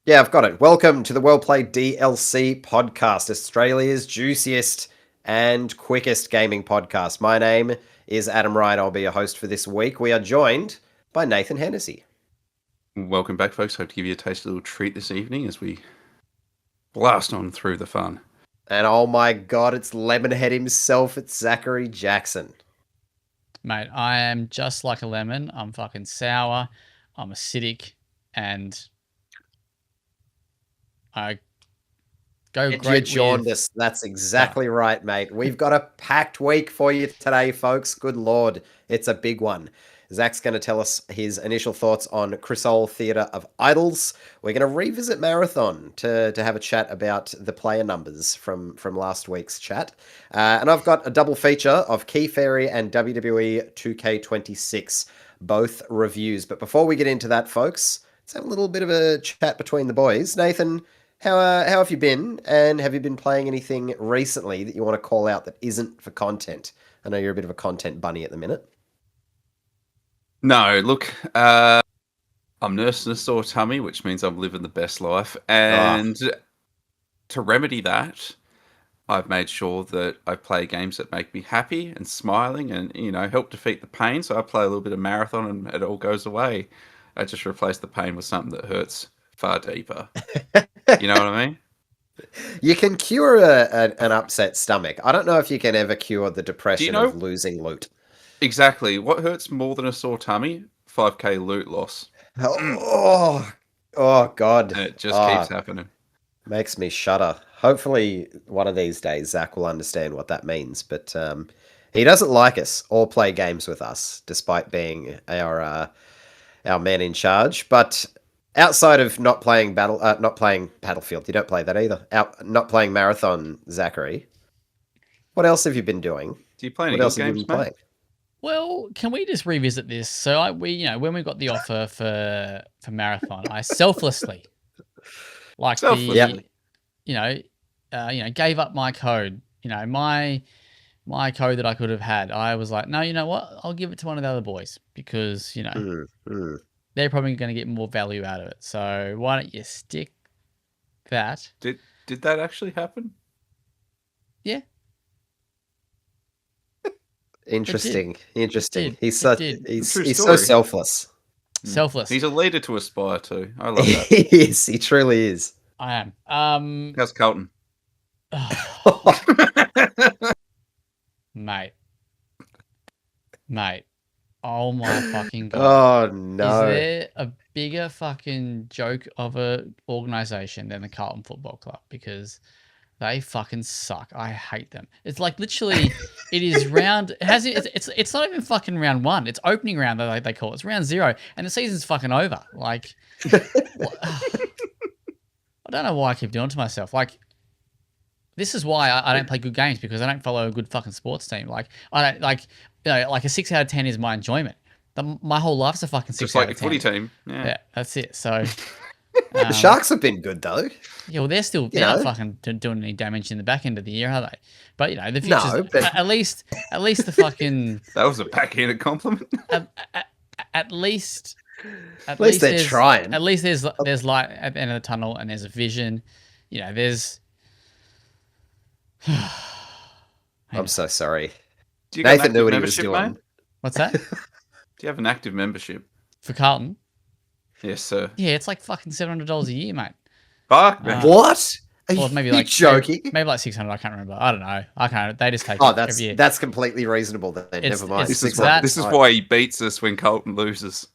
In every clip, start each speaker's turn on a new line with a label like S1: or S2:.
S1: Yeah, I've got it. Welcome to the WellPlayed DLC podcast, Australia's juiciest and quickest gaming podcast. My name is Adam Wright. I'll be your host for this week. We are joined by Nathan Hennessy.
S2: Welcome back, folks. Hope to give you a tasty little treat this evening as we blast on through the fun.
S1: And oh my god, it's Lemonhead himself. It's Zachary Jackson.
S3: Mate, I am just like a lemon. I'm fucking sour. I'm acidic. And I go
S1: Get
S3: great
S1: you jaundice. That's exactly right, mate. We've got a packed week for you today, folks. Good lord. It's a big one. Zach's going to tell us his initial thoughts on Crisol Theatre of Idols. We're going to revisit Marathon to have a chat about the player numbers from last week's chat. And I've got a double feature of Key Fairy and WWE 2K26, both reviews. But before we get into that, folks, let's have a little bit of a chat between the boys. Nathan, how have you been? And have you been playing anything recently that you want to call out that isn't for content? I know you're a bit of a content bunny at the minute.
S2: No, look, I'm nursing a sore tummy, which means I'm living the best life. And to remedy that, I've made sure that I play games that make me happy and smiling and, help defeat the pain. So I play a little bit of Marathon and it all goes away. I just replace the pain with something that hurts far deeper. You know what I mean?
S1: You can cure an upset stomach. I don't know if you can ever cure the depression of losing loot.
S2: Exactly. What hurts more than a sore tummy? 5k loot loss.
S1: Oh God.
S2: And it just keeps happening.
S1: Makes me shudder. Hopefully one of these days Zach will understand what that means. But he doesn't like us or play games with us, despite being our man in charge. But outside of not playing Battlefield, you don't play that either. Not playing Marathon, Zachary. What else have you been doing?
S2: Do you play any good games, mate?
S3: Well, can we just revisit this? So when we got the offer for Marathon, I selflessly, gave up my code. My code that I could have had. I was like, no, you know what? I'll give it to one of the other boys because they're probably going to get more value out of it. So why don't you stick that?
S2: Did that actually happen?
S3: Yeah.
S1: Interesting. He's
S2: he's
S1: so selfless.
S3: Selfless.
S2: He's a leader to aspire to. I love that.
S1: He is. He truly is.
S3: I am.
S2: How's Carlton?
S3: Mate. Oh my fucking god.
S1: Oh no.
S3: Is there a bigger fucking joke of a organization than the Carlton Football Club? Because they fucking suck. I hate them. It's like literally, it is round. It's not even fucking round one. It's opening round that they call it. It's round 0, and the season's fucking over. Like, I don't know why I keep doing it to myself. Like, this is why I don't play good games, because I don't follow a good fucking sports team. Like, I don't like a 6 out of 10 is my enjoyment. My whole life's a fucking 6 out of 10.
S2: Just like a footy team.
S3: Yeah, that's it. So.
S1: The Sharks have been good though.
S3: Yeah, well, they're not fucking doing any damage in the back end of the year, are they? But the future's at least the fucking.
S2: That was a backhanded compliment.
S3: At least
S1: they're trying.
S3: At least there's light at the end of the tunnel, and there's a vision. There's.
S1: I'm so sorry.
S2: Nathan
S1: knew what he was doing.
S2: Mate?
S3: What's that?
S2: Do you have an active membership
S3: for Carlton?
S2: Yes, sir.
S3: Yeah, it's like fucking $700 a year, mate.
S1: Fuck, what? Are you
S3: maybe like
S1: joking?
S3: Maybe like 600. I can't remember. I don't know. I can't. They just take.
S1: That's completely reasonable. Then never mind.
S2: This is why he beats us when Carlton loses.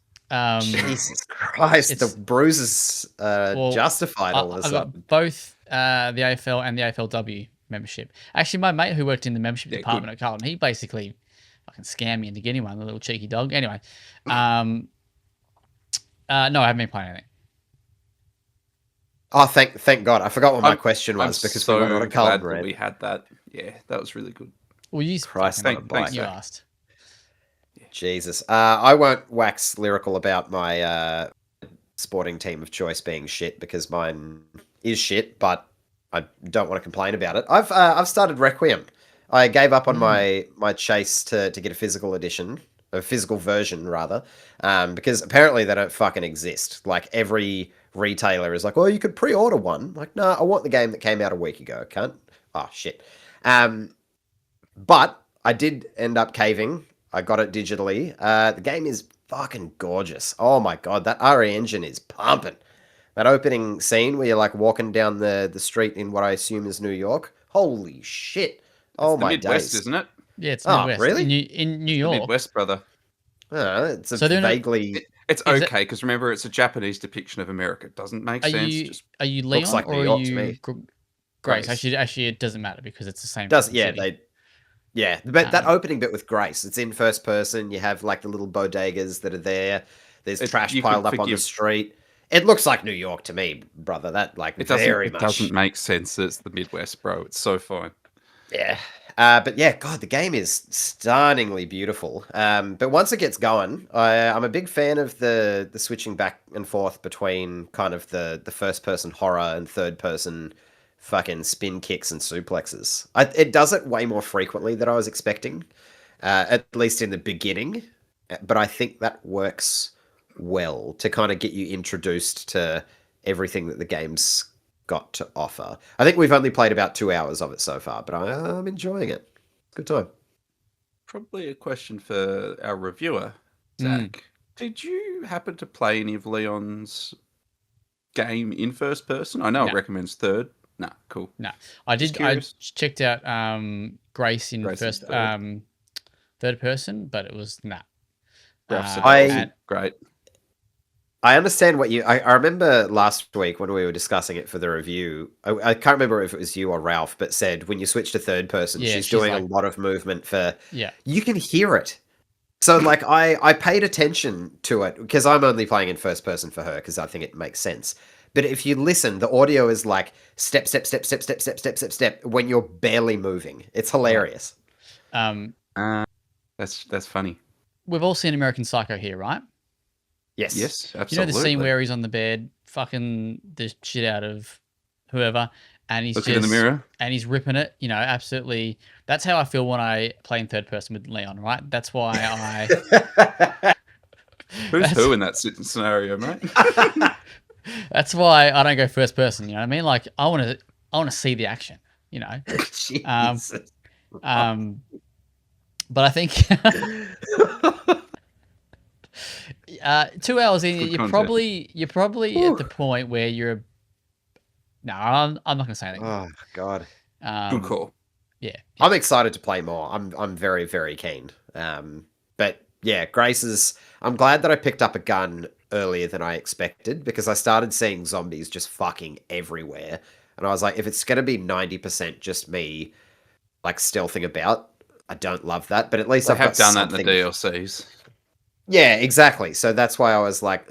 S1: Jesus Christ, the bruises justified all of a sudden.
S3: I've got both the AFL and the AFLW membership. Actually, my mate who worked in the membership department at Carlton, he basically fucking scammed me into getting one. The little cheeky dog. Anyway, no, I haven't been playing anything.
S1: Oh, thank God! I forgot what my question was because we were on a Carlton rant.
S2: We had that. Yeah, that was really good.
S3: Well, you
S2: thanks,
S3: you asked.
S1: Jesus, I won't wax lyrical about my sporting team of choice being shit because mine is shit, but I don't want to complain about it. I've started Requiem. I gave up on my chase to get a physical edition, a physical version rather, because apparently they don't fucking exist. Like every retailer is like, "Oh, you could pre-order one." I'm like, no, I want the game that came out a week ago. Cunt. Oh shit. But I did end up caving. I got it digitally. The game is fucking gorgeous. Oh my god, that RE engine is pumping. That opening scene where you're like walking down the street in what I assume is New York. Holy shit. Oh
S2: It's the
S1: my
S2: Midwest,
S1: days.
S2: isn't it?
S3: Yeah, it's
S1: Oh,
S3: Midwest.
S1: really?
S3: In New
S2: The
S3: York.
S2: Midwest, brother.
S1: It's a
S3: So they're not-
S1: vaguely
S2: It's
S3: Is
S2: okay because remember, it's a Japanese depiction of America. It doesn't make sense. Just
S3: Are you Leon
S1: looks like
S3: or
S1: New
S3: are
S1: York to
S3: you
S1: me.
S3: Grace?
S1: Grace.
S3: Actually, it doesn't matter because it's the same.
S1: does
S3: fucking
S1: yeah,
S3: city.
S1: but that opening bit with Grace, it's in first person. You have like the little bodegas that are there. There's trash
S2: you
S1: piled
S2: could
S1: up on the
S2: forgive-
S1: street. It looks like New York to me, brother. That like
S2: it
S1: very
S2: doesn't. It
S1: much.
S2: doesn't make sense that it's the Midwest, bro. It's so fine.
S1: Yeah. But yeah, God, the game is stunningly beautiful. But once it gets going, I'm a big fan of the switching back and forth between kind of the first person horror and third person fucking spin kicks and suplexes. It does it way more frequently than I was expecting, at least in the beginning. But I think that works well to kind of get you introduced to everything that the game's got to offer. I think we've only played about 2 hours of it so far, but I'm enjoying it. Good time.
S2: Probably a question for our reviewer, Zach. Did you happen to play any of Leon's game in first person? I know it recommends third. Nah, cool.
S3: No, I
S2: Just
S3: did. I
S2: curious.
S3: checked out Grace in
S2: Grace is
S3: first
S2: third.
S3: third person, but it was nah.
S2: Great.
S1: I understand what you. I remember last week when we were discussing it for the review. I can't remember if it was you or Ralph, but said when you switch to third person,
S3: Yeah,
S1: she's
S3: she's
S1: doing
S3: like-
S1: a lot of movement for.
S3: Yeah.
S1: You can hear it. So like I paid attention to it because I'm only playing in first person for her because I think it makes sense. But if you listen, the audio is like step, step, step, step, step, step, step, step, step when you're barely moving. It's hilarious.
S2: That's funny.
S3: We've all seen American Psycho here, right?
S1: Yes.
S2: Yes, absolutely.
S3: You know the scene where he's on the bed, fucking the shit out of whoever, and he's
S2: Looking
S3: just
S2: in the mirror.
S3: and he's ripping it. You know, absolutely. That's how I feel when I play in third person with Leon. Right? That's why I.
S2: Who's who in that scenario, mate?
S3: That's why I don't go first person. You know what I mean? Like I want to see the action. You know.
S1: Jesus.
S3: But I think 2 hours in,
S2: Good
S3: you're
S2: content.
S3: probably at the point where you're. No, I'm not going to say anything.
S1: Oh God.
S2: Good call.
S3: Yeah,
S1: I'm excited to play more. I'm very, very keen. But yeah, Grace's. I'm glad that I picked up a gun earlier than I expected because I started seeing zombies just fucking everywhere, and I was like, if it's gonna be 90% just me, like stealthing about, I don't love that. But at least
S2: They
S1: I've
S2: have
S1: got
S2: done
S1: something.
S2: that in the DLCs.
S1: Yeah, exactly. So that's why I was like,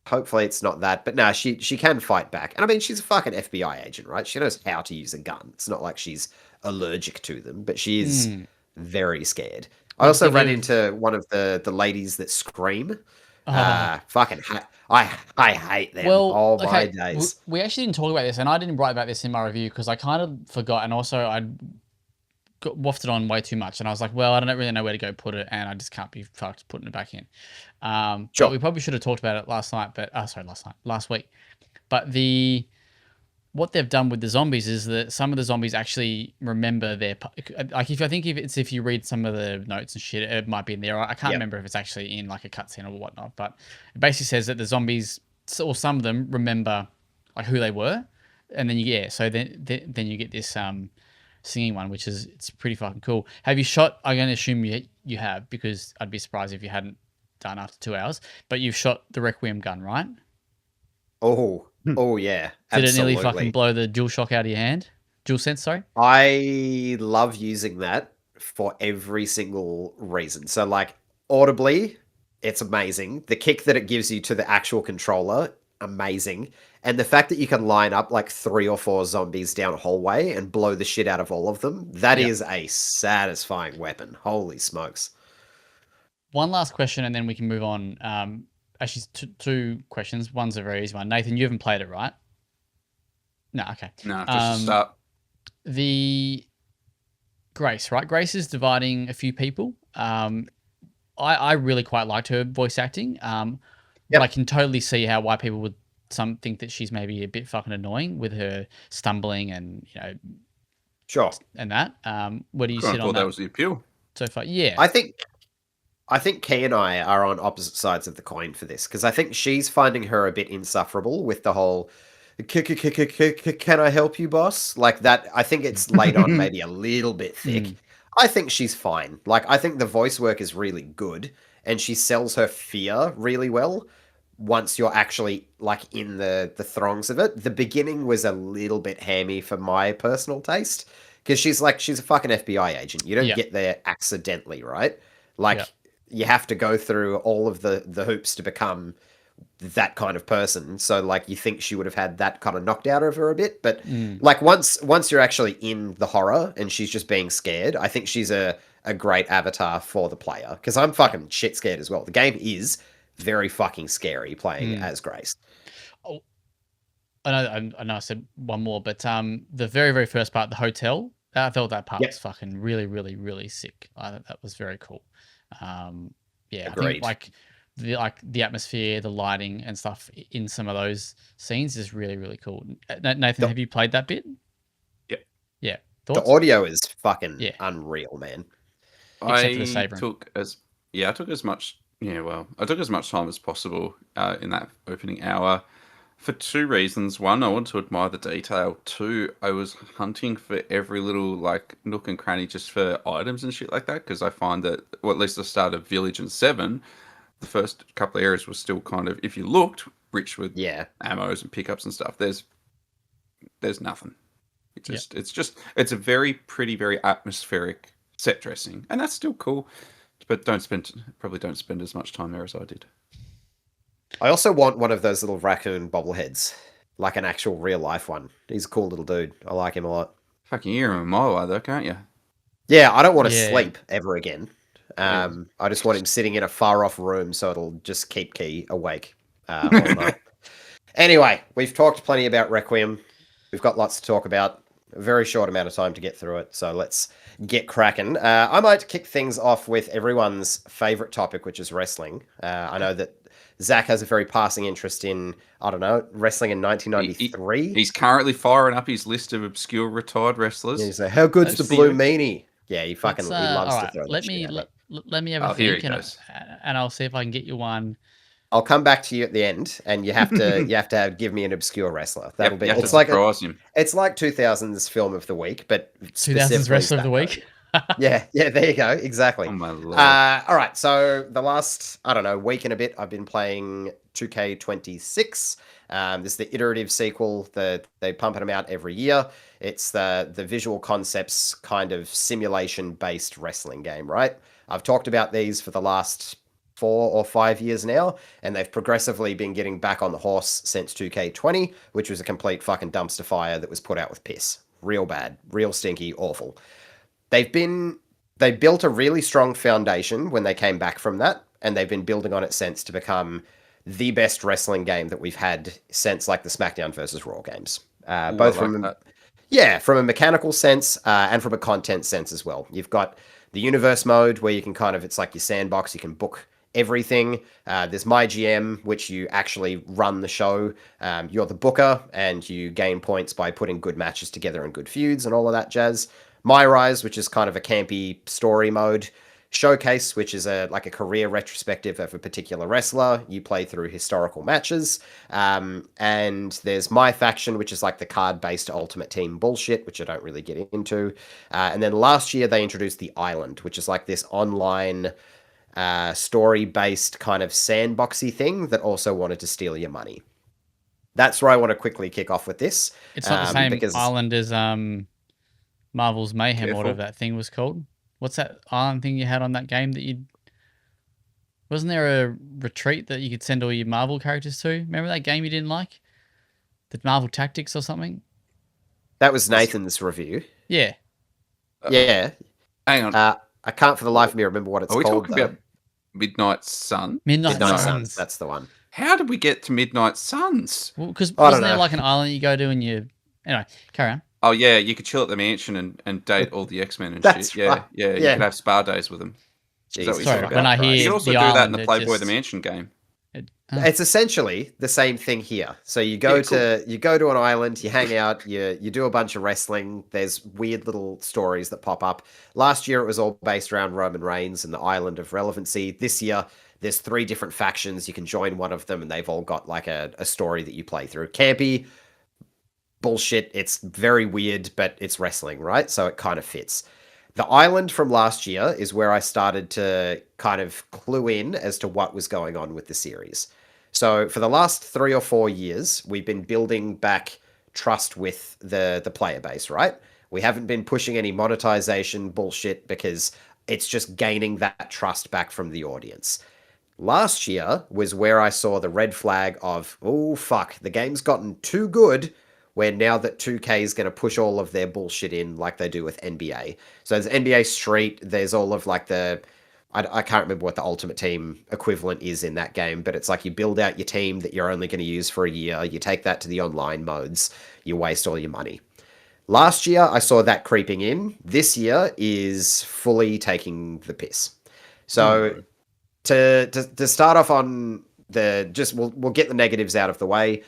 S1: hopefully it's not that. But no, she can fight back. And I mean, she's a fucking FBI agent, right? She knows how to use a gun. It's not like she's allergic to them, but she is very scared. I also ran into one of the ladies that scream. Fucking, I hate them.
S3: Well,
S1: my days.
S3: we actually didn't talk about this, and I didn't write about this in my review because I kind of forgot, and also I got wafted on way too much, and I was like, well, I don't really know where to go put it, and I just can't be fucked putting it back in.
S1: Sure.
S3: But we probably should have talked about it last week. But what they've done with the zombies is that some of the zombies actually remember like if you read some of the notes and shit, it might be in there. I can't remember if it's actually in like a cutscene or whatnot, but it basically says that the zombies, or some of them, remember like who they were, and then so then you get this singing one, which is it's pretty fucking cool. Have you shot? I'm going to assume you have, because I'd be surprised if you hadn't done after 2 hours. But you've shot the Requiem gun, right?
S1: Oh yeah.
S3: Did
S1: Absolutely.
S3: it nearly fucking blow the DualShock out of your hand? DualSense, sorry.
S1: I love using that for every single reason. So like audibly, it's amazing. The kick that it gives you to the actual controller, amazing. And the fact that you can line up like 3 or 4 zombies down a hallway and blow the shit out of all of them, that is a satisfying weapon. Holy smokes.
S3: One last question and then we can move on. Actually, two questions. One's a very easy one. Nathan, you haven't played it, right? No, okay.
S2: No, just to start.
S3: The Grace, right? Grace is dividing a few people. I really quite liked her voice acting. But I can totally see why people would think that she's maybe a bit fucking annoying with her stumbling and
S1: Sure.
S3: and that. Where do you sit on
S2: that was the appeal
S3: so far? Yeah,
S1: I think Key and I are on opposite sides of the coin for this because I think she's finding her a bit insufferable with the whole "Can I help you, boss?" Like that. I think it's laid on maybe a little bit thick. I think she's fine. Like I think the voice work is really good, and she sells her fear really well. Once you're actually like in the throngs of it, the beginning was a little bit hammy for my personal taste because she's a fucking FBI agent. You don't get there accidentally, right? Like you have to go through all of the hoops to become that kind of person. So like you think she would have had that kind of knocked out of her a bit, but like once you're actually in the horror and she's just being scared, I think she's a great avatar for the player because I'm fucking shit scared as well. The game is very fucking scary playing as Grace.
S3: Oh, I know I said one more, but the very, very first part, the hotel, I thought that part was fucking really, really, really sick. I thought that was very cool. Yeah,
S1: agreed.
S3: I think the atmosphere, the lighting and stuff in some of those scenes is really, really cool. Nathan, have you played that bit?
S2: Yeah.
S3: Yeah.
S1: Thoughts? The audio is fucking unreal, man.
S3: Except for the saving.
S2: I took as much time as possible in that opening hour for two reasons. One, I want to admire the detail. Two, I was hunting for every little like nook and cranny just for items and shit like that because I find that, or at least the start of Village and 7, the first couple of areas were still kind of, if you looked, rich with ammos and pickups and stuff. There's nothing. It's a very pretty, very atmospheric set dressing, and that's still cool. But probably don't spend as much time there as I did.
S1: I also want one of those little raccoon bobbleheads, like an actual real life one. He's a cool little dude. I like him a lot.
S2: Fucking hear him a mile away though, can't you?
S1: Yeah, I don't want to sleep ever again. I just want him sitting in a far off room so it'll just keep Key awake all night. Anyway, we've talked plenty about Requiem. We've got lots to talk about. A very short amount of time to get through it, so let's get cracking. I might kick things off with everyone's favorite topic, which is wrestling. I know that Zach has a very passing interest in, I don't know, wrestling in 1993.
S2: He's currently firing up his list of obscure retired wrestlers.
S1: He's like, how good's the Blue Meanie? Yeah, he fucking he loves to throw that shit out.
S3: Let me have a think, and I'll see if I can get you one.
S1: I'll come back to you at the end, and you have to give me an obscure wrestler. That'll be. It's like it's like 2000's film of the week, but
S3: 2000's wrestler of the week.
S1: yeah, there you go. Exactly.
S2: Oh my Lord.
S1: All right. So the last, I don't know, week and a bit, I've been playing 2K26. This is the iterative sequel. They pumping them out every year. It's the visual concepts kind of simulation-based wrestling game, right? I've talked about these for the last 4 or 5 years now, and they've progressively been getting back on the horse since 2K20, which was a complete fucking dumpster fire that was put out with piss. Real bad, real stinky, awful. They built a really strong foundation when they came back from that, and they've been building on it since to become the best wrestling game that we've had since like the SmackDown versus Raw games. Both from a mechanical sense and from a content sense as well. You've got the universe mode where you can it's like your sandbox, you can book everything. There's My GM, which you actually run the show. You're the booker, and you gain points by putting good matches together and good feuds and all of that jazz. My Rise, which is kind of a campy story mode. Showcase, which is a career retrospective of a particular wrestler. You play through historical matches. And there's My Faction, which is like the card-based Ultimate Team bullshit, which I don't really get into. And then last year, they introduced The Island, which is like this online story-based kind of sandboxy thing that also wanted to steal your money. That's where I want to quickly kick off with this.
S3: It's not the same island as Marvel's Mayhem, or whatever that thing was called. What's that island thing you had on that game that wasn't there a retreat that you could send all your Marvel characters to? Remember that game you didn't like? The Marvel Tactics or something?
S1: That was Nathan's review.
S3: Yeah.
S1: Yeah.
S2: Hang on.
S1: I can't for the life of me remember what it's called.
S2: Are we talking about Midnight Sun?
S3: Midnight Suns.
S1: That's the one.
S2: How did we get to Midnight Suns?
S3: Well, because wasn't there like an island you go to and you... Anyway, carry on.
S2: Oh yeah, you could chill at the mansion and date all the X-Men and
S1: That's
S2: shit. Yeah,
S1: right.
S2: yeah, you
S1: Yeah.
S2: could have spa days with them. Is that what
S1: Jesus
S2: you're
S3: Sorry,
S2: talking
S3: when
S2: about?
S3: I
S1: Christ.
S2: You
S3: hear
S2: could also
S3: the
S2: do that in
S3: island,
S2: the
S3: it
S2: Playboy the
S3: just
S2: Mansion game.
S1: It's essentially the same thing here. So you go
S2: Yeah, cool.
S1: to an island, you hang out, you do a bunch of wrestling. There's weird little stories that pop up. Last year it was all based around Roman Reigns and the island of relevancy. This year there's 3 different factions. You can join one of them, and they've all got like a story that you play through. Campy bullshit. It's very weird, but it's wrestling, right? So it kind of fits. The island from last year is where I started to kind of clue in as to what was going on with the series. So for the last 3 or 4 years, we've been building back trust with the player base, right? We haven't been pushing any monetization bullshit because it's just gaining that trust back from the audience. Last year was where I saw the red flag of, oh fuck, the game's gotten too good, where now that 2K is going to push all of their bullshit in like they do with NBA. So there's NBA Street, there's all of like I can't remember what the Ultimate Team equivalent is in that game, but it's like you build out your team that you're only going to use for a year, you take that to the online modes, you waste all your money. Last year, I saw that creeping in. This year is fully taking the piss. So to start off on we'll get the negatives out of the way.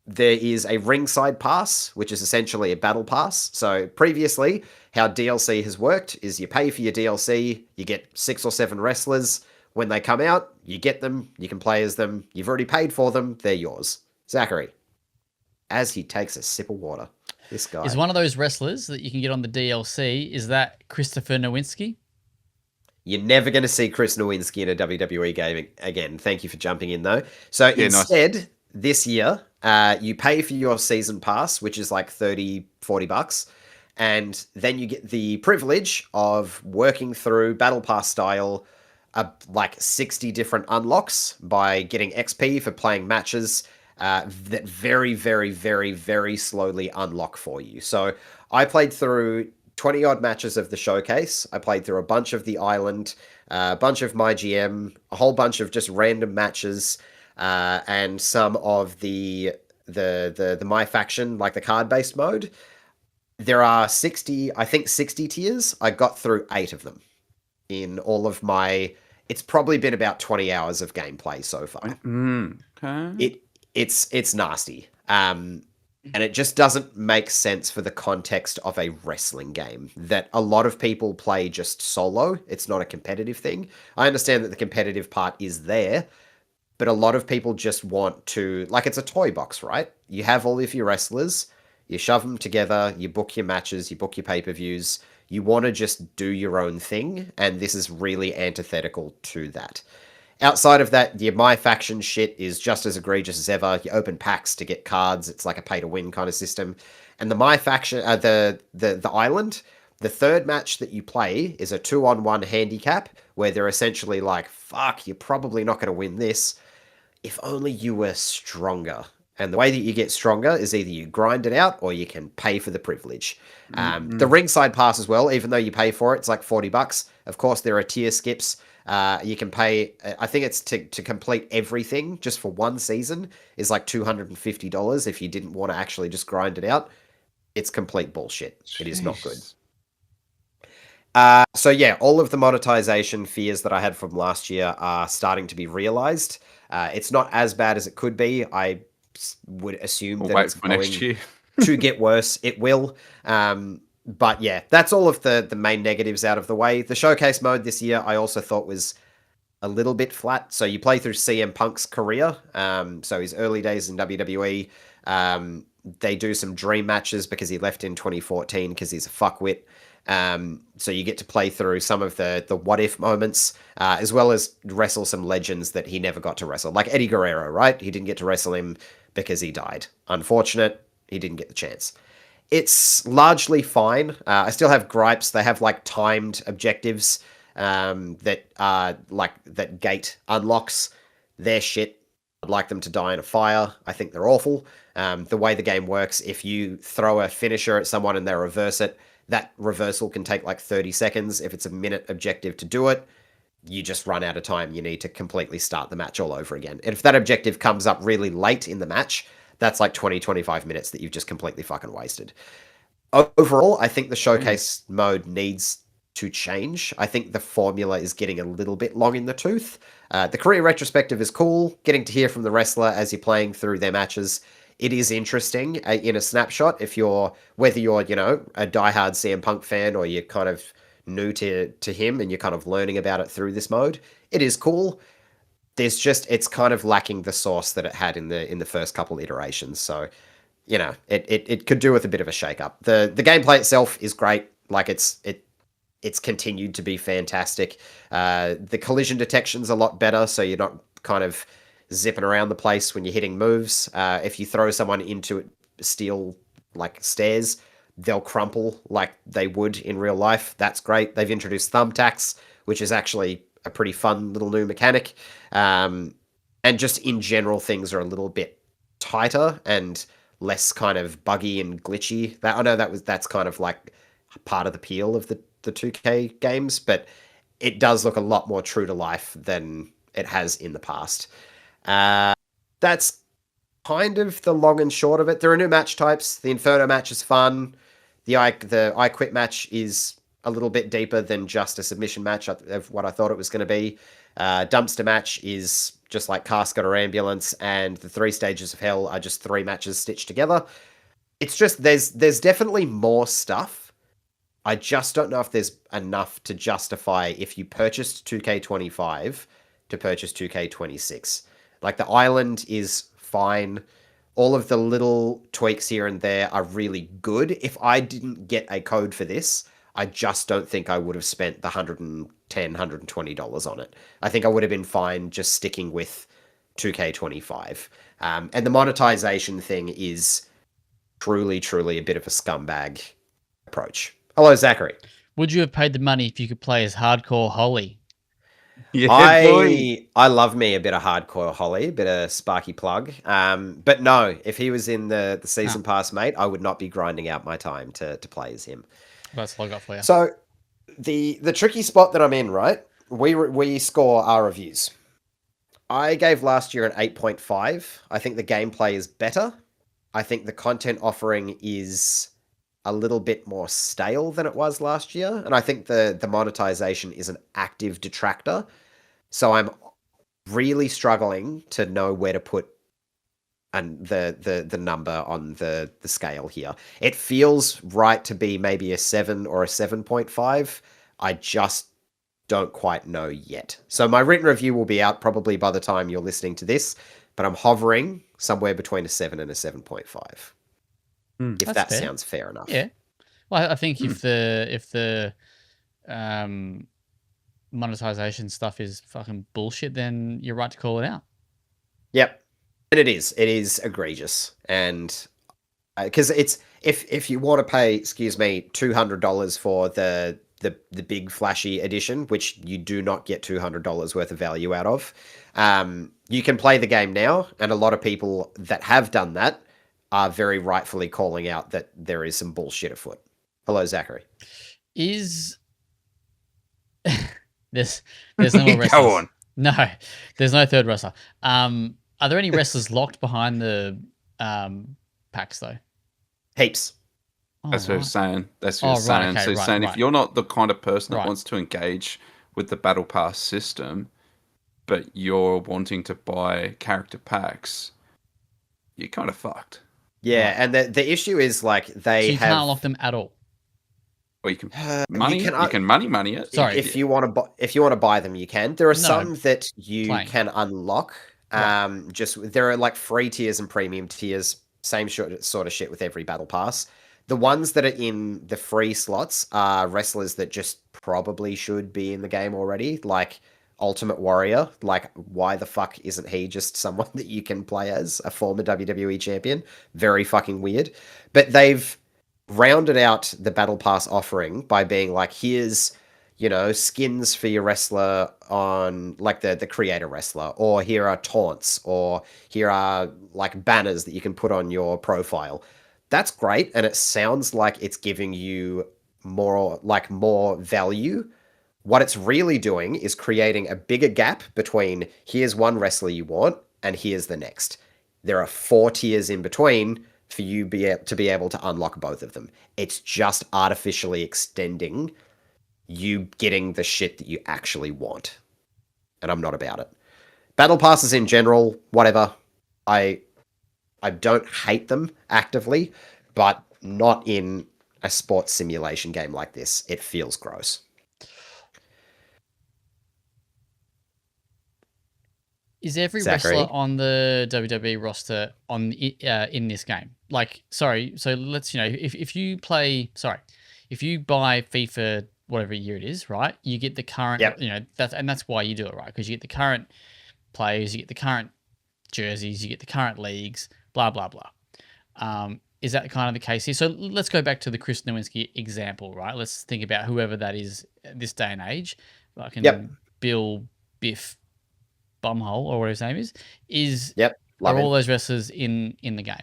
S1: There is a ringside pass, which is essentially a battle pass. So previously, how DLC has worked is you pay for your DLC, you get 6 or 7 wrestlers. When they come out, you get them, you can play as them. You've already paid for them, they're yours. Zachary, as he takes a sip of water, this guy
S3: is one of those wrestlers that you can get on the DLC. Is that Christopher Nowinski?
S1: You're never going to see Chris Nowinski in a WWE game again. Thank you for jumping in, though. So
S2: Yeah,
S1: instead,
S2: nice.
S1: this year, you pay for your season pass, which is like $30-$40, and then you get the privilege of working through Battle Pass style, like 60 different unlocks by getting XP for playing matches that very, very, very, very slowly unlock for you. So I played through 20 odd matches of the showcase. I played through a bunch of the island, a bunch of my GM, a whole bunch of just random matches, and some of the my faction, like the card based mode. There are 60 tiers. I got through 8 of them in all of my. It's probably been about 20 hours of gameplay so far.
S2: Okay.
S1: It's nasty. And it just doesn't make sense for the context of a wrestling game that a lot of people play just solo. It's not a competitive thing. I understand that the competitive part is there, but a lot of people just want to, like, it's a toy box, right? You have all of your wrestlers, you shove them together, you book your matches, you book your pay-per-views. You want to just do your own thing, and this is really antithetical to that. Outside of that, your My Faction shit is just as egregious as ever. You open packs to get cards. It's like a pay-to-win kind of system. And the My Faction, the island, the third match that you play is a 2-on-1 handicap, where they're essentially like, fuck, you're probably not going to win this. If only you were stronger. And the way that you get stronger is either you grind it out or you can pay for the privilege. The ringside pass as well, even though you pay for it, it's like $40. Of course, there are tier skips. You can pay, I think it's to complete everything just for one season is like $250 if you didn't want to actually just grind it out. It's complete bullshit.
S2: Jeez.
S1: It is not good. So yeah, all of the monetization fears that I had from last year are starting to be realized. It's not as bad as it could be. I would assume that it's
S2: for next year
S1: to get worse. It will. But yeah, that's all of the main negatives out of the way. The showcase mode this year, I also thought was a little bit flat. So you play through CM Punk's career, so his early days in WWE. They do some dream matches because he left in 2014 because he's a fuckwit. So you get to play through some of the what if moments, as well as wrestle some legends that he never got to wrestle, like Eddie Guerrero, right? He didn't get to wrestle him because he died. Unfortunate, he didn't get the chance. It's largely fine. I still have gripes. They have like timed objectives that gate unlocks. They're shit. I'd like them to die in a fire. I think they're awful. The way the game works, if you throw a finisher at someone and they reverse it, that reversal can take like 30 seconds. If it's a minute objective to do it, you just run out of time. You need to completely start the match all over again. And if that objective comes up really late in the match, that's like 20, 25 minutes that you've just completely fucking wasted. Overall, I think the showcase mode needs to change. I think the formula is getting a little bit long in the tooth. The career retrospective is cool. Getting to hear from the wrestler as you're playing through their matches, it is interesting in a snapshot. Whether you're a diehard CM Punk fan or you're kind of new to him and you're kind of learning about it through this mode, it is cool. It's kind of lacking the sauce that it had in the first couple iterations. So, it could do with a bit of a shake-up. The gameplay itself is great. Like it's continued to be fantastic. The collision detection's a lot better, so you're not kind of zipping around the place when you're hitting moves. If you throw someone into steel like stairs, they'll crumple like they would in real life. That's great. They've introduced thumbtacks, which is actually a pretty fun little new mechanic. And just in general, things are a little bit tighter and less kind of buggy and glitchy. I know that's kind of like part of the appeal of the 2K games, but it does look a lot more true to life than it has in the past. That's kind of the long and short of it. There are new match types. The Inferno match is fun. The I Quit match is a little bit deeper than just a submission match of what I thought it was going to be. Dumpster match is just like Casket or Ambulance, and the 3 Stages of Hell are just 3 matches stitched together. It's just there's definitely more stuff. I just don't know if there's enough to justify if you purchased 2K25 to purchase 2K26. Like the island is fine. All of the little tweaks here and there are really good. If I didn't get a code for this, I just don't think I would have spent the $110, $120 on it. I think I would have been fine just sticking with 2K25. And the monetization thing is truly, truly a bit of a scumbag approach. Hello, Zachary.
S3: Would you have paid the money if you could play as Hardcore Holly?
S2: Yeah,
S1: I love me a bit of Hardcore Holly, a bit of Sparky Plug. But no, if he was in the season pass, mate, I would not be grinding out my time to play as him.
S3: That's what I got for you.
S1: So the tricky spot that I'm in, right? We score our reviews. I gave last year an 8.5. I think the gameplay is better. I think the content offering is a little bit more stale than it was last year. And I think the monetization is an active detractor. So I'm really struggling to know where to put the number on the scale here. It feels right to be maybe a 7 or a 7.5. I just don't quite know yet. So my written review will be out probably by the time you're listening to this, but I'm hovering somewhere between a 7 and a 7.5. If that
S3: fair.
S1: sounds fair enough.
S3: Yeah. Well, I think if the monetization stuff is fucking bullshit, then you're right to call it out.
S1: Yep. And it is egregious. And because it's, if you want to pay, $200 for the big flashy edition, which you do not get $200 worth of value out of, you can play the game now. And a lot of people that have done that are very rightfully calling out that there is some bullshit afoot. Hello, Zachary.
S3: There's no more wrestlers.
S2: Go on.
S3: No, there's no third wrestler. Are there any wrestlers locked behind the packs though?
S1: Heaps.
S2: That's what I'm saying. That's what I'm saying.
S3: Okay,
S2: so he's saying if you're not the kind of person that wants to engage with the Battle Pass system, but you're wanting to buy character packs, you're kind of fucked.
S1: Yeah, and the issue is like
S3: So you can't unlock them at all.
S2: Or you can money it.
S3: Sorry,
S1: if you want to buy them, you can. There are some that you can unlock. There are like free tiers and premium tiers. Same sort of shit with every battle pass. The ones that are in the free slots are wrestlers that just probably should be in the game already, like Ultimate Warrior. Like, why the fuck isn't he just someone that you can play as, a former WWE champion? Very fucking weird. But they've rounded out the battle pass offering by being like, here's, skins for your wrestler on like the creator wrestler, or here are taunts, or here are like banners that you can put on your profile. That's great, and it sounds like it's giving you more value. What it's really doing is creating a bigger gap between here's one wrestler you want and here's the next. There are 4 tiers in between for you to be able to unlock both of them. It's just artificially extending you getting the shit that you actually want. And I'm not about it. Battle passes in general, whatever. I don't hate them actively, but not in a sports simulation game like this. It feels gross.
S3: Is every
S1: Zachary?
S3: wrestler on the WWE roster in this game? Like, sorry, so let's, if you buy FIFA whatever year it is, right? You get the current,
S1: Yep.
S3: that's why you do it, right? Because you get the current players, you get the current jerseys, you get the current leagues, blah blah blah. Is that kind of the case here? So let's go back to the Chris Nowinski example, right? Let's think about whoever that is this day and age. Like Bill Biff Bumhole or whatever his name is.
S1: Yep.
S3: Are all those wrestlers in the game?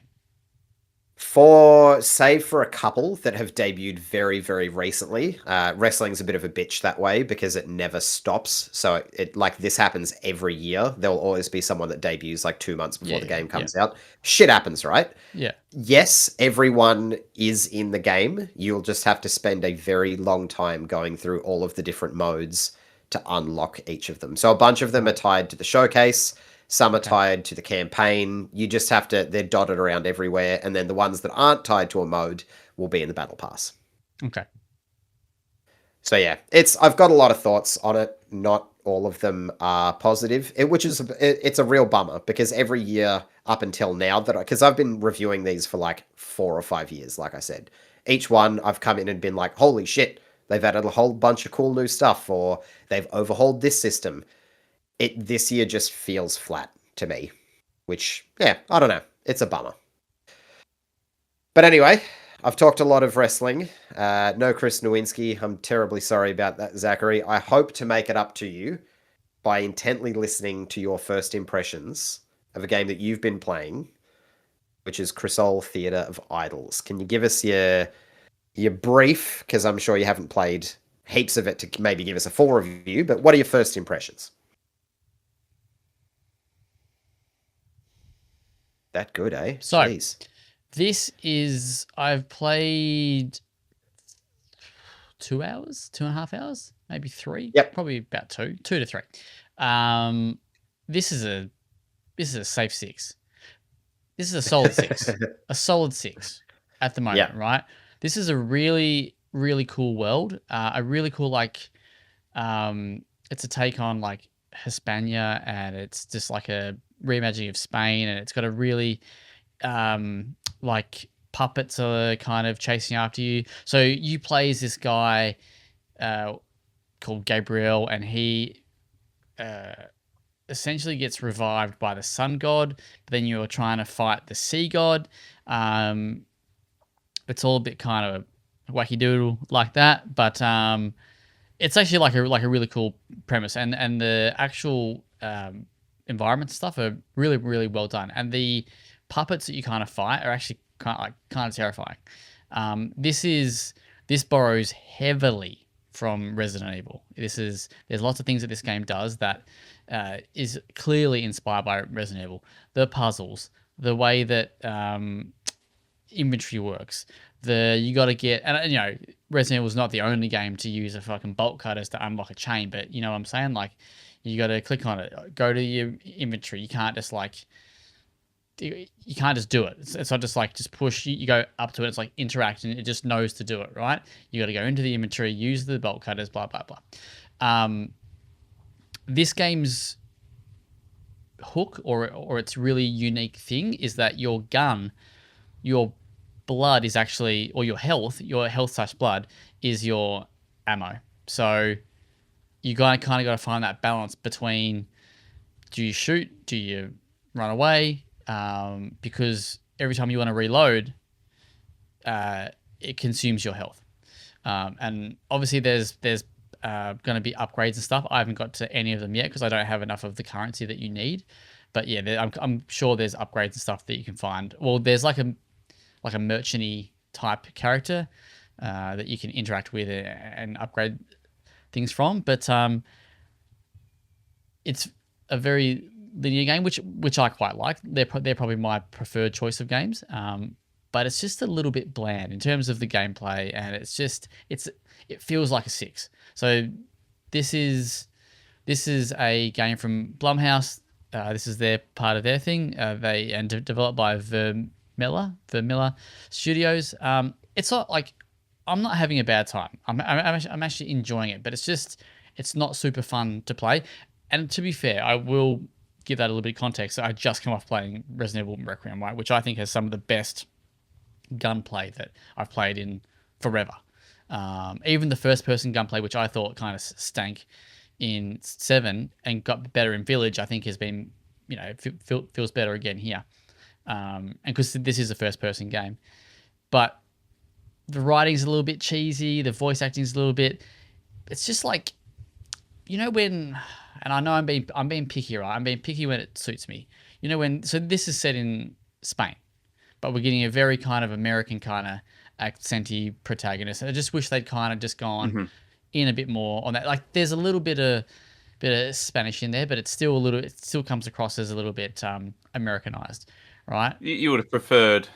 S1: Save for a couple that have debuted very, very recently. Wrestling's a bit of a bitch that way because it never stops. So it like this happens every year. There'll always be someone that debuts like 2 months before the game comes out. Shit happens, right?
S3: Yeah.
S1: Yes, everyone is in the game. You'll just have to spend a very long time going through all of the different modes to unlock each of them. So a bunch of them are tied to the showcase. Some are tied to the campaign. You just have to, they're dotted around everywhere. And then the ones that aren't tied to a mode will be in the battle pass.
S3: Okay.
S1: So yeah, I've got a lot of thoughts on it. Not all of them are positive, it's a real bummer because every year up until now because I've been reviewing these for like 4 or 5 years, like I said, each one I've come in and been like, holy shit, they've added a whole bunch of cool new stuff, or they've overhauled this system. This year just feels flat to me, which, yeah, I don't know. It's a bummer. But anyway, I've talked a lot of wrestling. No Chris Nowinski. I'm terribly sorry about that, Zachary. I hope to make it up to you by intently listening to your first impressions of a game that you've been playing, which is Crisol Theatre of Idols. Can you give us your brief, because I'm sure you haven't played heaps of it to maybe give us a full review, but what are your first impressions? That good, eh?
S3: So,
S1: jeez.
S3: I've played 2 hours, 2.5 hours, maybe 3.
S1: Yep.
S3: Probably about 2 to 3. This is a safe 6. This is a solid 6. A solid 6 at the moment, right? This is a really, really cool world. A really cool, it's a take on like Hispania, and it's just like a reimagining of Spain, and it's got a really like puppets are kind of chasing after you. So you play as this guy called Gabriel, and he essentially gets revived by the sun god, but then you're trying to fight the sea god. It's all a bit kind of wacky doodle like that, but it's actually like a really cool premise, and the actual environment stuff are really, really well done, and the puppets that you kind of fight are actually kind of terrifying. This borrows heavily from Resident Evil. There's lots of things that this game does that is clearly inspired by Resident Evil. The puzzles, the way that inventory works, you got to get, and Resident Evil is not the only game to use a fucking bolt cutters to unlock a chain, but you know what I'm saying? Like, you got to click on it, go to your inventory. You can't just do it. It's not just push. You go up to it. It's like interact, and it just knows to do it, right? You got to go into the inventory, use the bolt cutters, blah blah blah. This game's hook or its really unique thing is that your gun, your blood is actually, or your health / blood is your ammo. So you kind of got to find that balance between, do you shoot, do you run away? Because every time you want to reload, it consumes your health. And obviously there's going to be upgrades and stuff. I haven't got to any of them yet because I don't have enough of the currency that you need. But yeah, I'm sure there's upgrades and stuff that you can find. Well, there's like a merchant-y type character that you can interact with and upgrade things from. But it's a very linear game, which I quite like. They're probably my preferred choice of games. But it's just a little bit bland in terms of the gameplay, and it feels like a 6. So this is a game from Blumhouse. This is their part of their thing. Developed by Vermilla Studios. It's not like I'm not having a bad time. I'm actually enjoying it, but it's not super fun to play. And to be fair, I will give that a little bit of context. I just come off playing Resident Evil Requiem, right, which I think has some of the best gunplay that I've played in forever. Even the first-person gunplay, which I thought kind of stank in 7 and got better in Village, I think has been, feels better again here. And because this is a first-person game. But the writing's a little bit cheesy, the voice acting's a little bit... It's just like, when... And I know I'm being picky, right? I'm being picky when it suits me. So this is set in Spain, but we're getting a very kind of American kind of accenty protagonist. I just wish they'd kind of just gone in a bit more on that. Like there's a little bit of Spanish in there, but it still comes across as a little bit Americanized, right?
S2: You would have preferred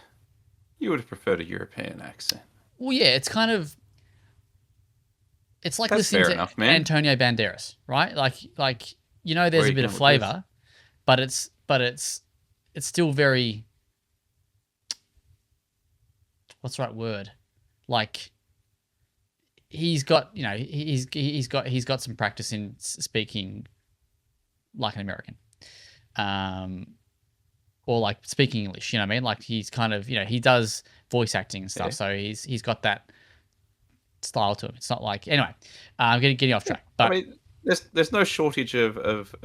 S2: a European accent.
S3: Well, yeah, it's kind of... It's like
S2: That's
S3: listening
S2: fair
S3: to
S2: enough, man.
S3: Antonio Banderas, right? Like there's a bit of flavor, but it's still very... What's the right word? Like he's got some practice in speaking like an American, or like speaking English. You know what I mean? Like he's kind of he does voice acting and stuff, so he's got that style to him. It's not like... Anyway, I'm getting off track. But
S2: I mean, there's no shortage of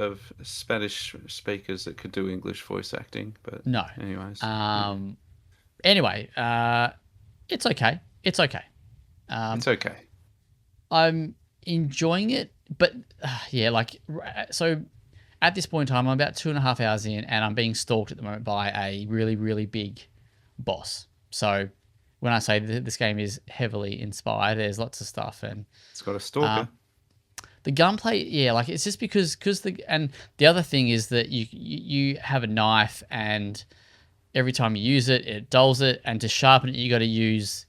S2: Spanish speakers that could do English voice acting. But
S3: no.
S2: anyways,
S3: anyway, it's okay. It's okay.
S2: it's okay.
S3: I'm enjoying it, but so at this point in time, I'm about 2.5 hours in, and I'm being stalked at the moment by a really, really big boss. So when I say this game is heavily inspired, there's lots of stuff, and
S2: it's got a stalker.
S3: The gunplay, it's just because the other thing is that you have a knife, and every time you use it, it dulls it, and to sharpen it, you got to use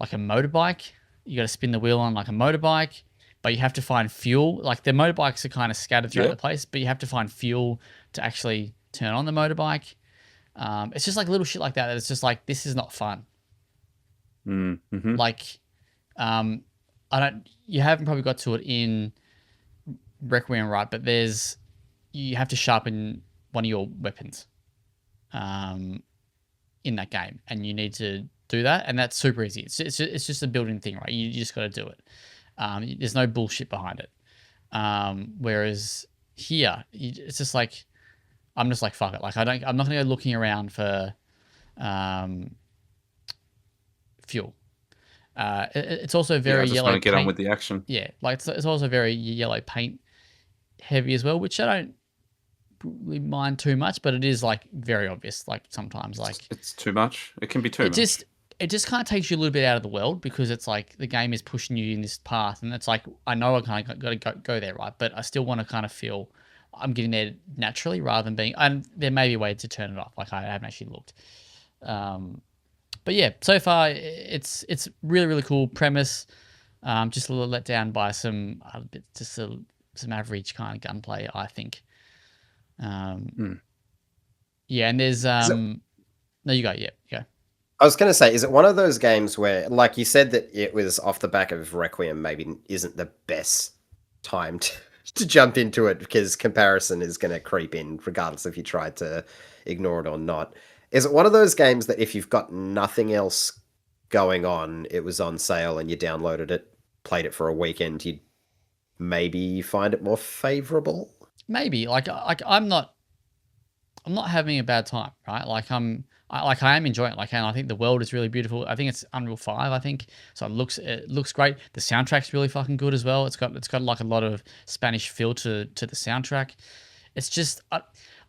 S3: like a motorbike. You got to spin the wheel on like a motorbike, but you have to find fuel. Like the motorbikes are kind of scattered throughout the place, but you have to find fuel to actually turn on the motorbike. It's just like little shit like that. It's just like, this is not fun.
S2: Mm-hmm.
S3: Like, you haven't probably got to it in Requiem, right? But you have to sharpen one of your weapons, in that game, and you need to do that, and that's super easy. It's just a building thing, right? You just got to do it. There's no bullshit behind it. Whereas here, it's just like, I'm just like, fuck it. Like I'm not gonna go looking around for fuel. It's also very
S2: just
S3: yellow.
S2: Want to get on with the action.
S3: Yeah, like it's also very yellow paint heavy as well, which I don't really mind too much, but it is like very obvious. Like sometimes, like
S2: it's too much. It can be too much.
S3: It just kind of takes you a little bit out of the world, because it's like the game is pushing you in this path, and it's like, I know I kind of got to go there, right? But I still want to kind of feel I'm getting there naturally, rather than being... And there may be a way to turn it off. Like I haven't actually looked. But yeah, so far it's really, really cool premise. Just a little let down by some average kind of gunplay, I think. Yeah, and there's no, you go. Yeah, you go.
S1: I was going to say, is it one of those games where, like you said, that it was off the back of Requiem, maybe isn't the best time to jump into it, because comparison is going to creep in regardless if you try to ignore it or not. Is it one of those games that if you've got nothing else going on, it was on sale and you downloaded it, played it for a weekend, you'd maybe find it more favorable?
S3: Maybe. I'm not having a bad time, right? I am enjoying it. And I think the world is really beautiful. I think it's Unreal 5, I think. So it looks great. The soundtrack's really fucking good as well. It's got like a lot of Spanish feel to the soundtrack. It's just, I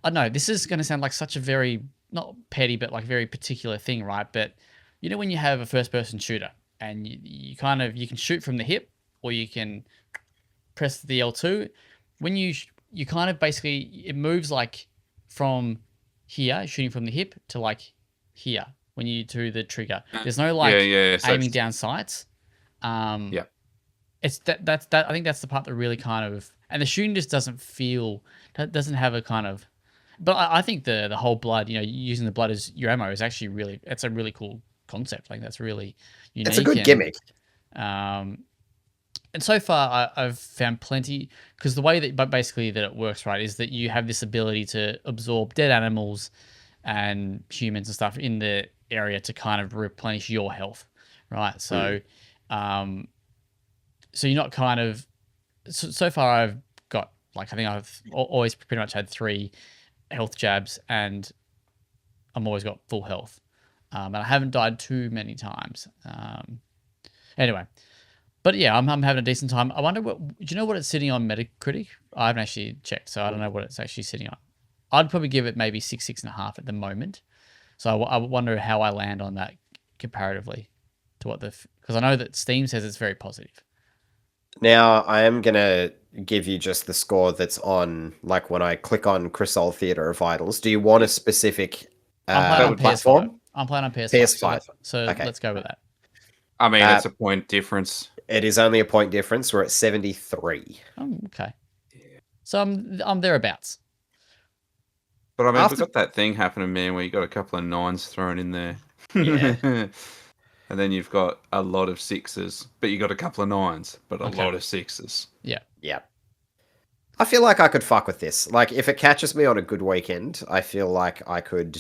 S3: don't know, this is going to sound like such a very, not petty, but like very particular thing, right? But when you have a first person shooter and you can shoot from the hip, or you can press the L2. When you kind of basically, it moves like from here, shooting from the hip, to like here when you do the trigger. There's no like
S2: So
S3: aiming down sights.
S2: Yeah.
S3: It's that's I think that's the part that really kind of, and the shooting just doesn't have a kind of, but I think the whole blood, using the blood as your ammo is actually it's a really cool concept. Like that's really unique.
S1: It's a good gimmick.
S3: And so far I've found plenty, because the way that basically that it works, right, is that you have this ability to absorb dead animals and humans and stuff in the area to kind of replenish your health, right? So, so you're not kind of, so far I've got, like, I think I've always pretty much had 3 health jabs and I'm always got full health. And I haven't died too many times. Anyway, but yeah, I'm having a decent time. I wonder do you know what it's sitting on Metacritic? I haven't actually checked, so I don't know what it's actually sitting on. I'd probably give it maybe 6.5 at the moment. So I wonder how I land on that comparatively to what because I know that Steam says it's very positive.
S1: Now, I am going to give you just the score that's on, like, when I click on Crisol Theatre of Idols. Do you want a specific platform?
S3: I'm playing on PS5.
S1: PS5.
S3: So
S1: Okay.
S3: let's go with that.
S2: I mean, it's a point difference.
S1: It is only a point difference. We're at 73.
S3: Oh, okay. So I'm thereabouts.
S2: But I mean, we've got that thing happening, man, where you got a couple of 9s thrown in there.
S1: Yeah.
S2: And then you've got a lot of 6s, but you got a couple of 9s, but a lot of 6s.
S3: Yeah.
S1: Yeah. I feel like I could fuck with this. Like, if it catches me on a good weekend, I feel like I could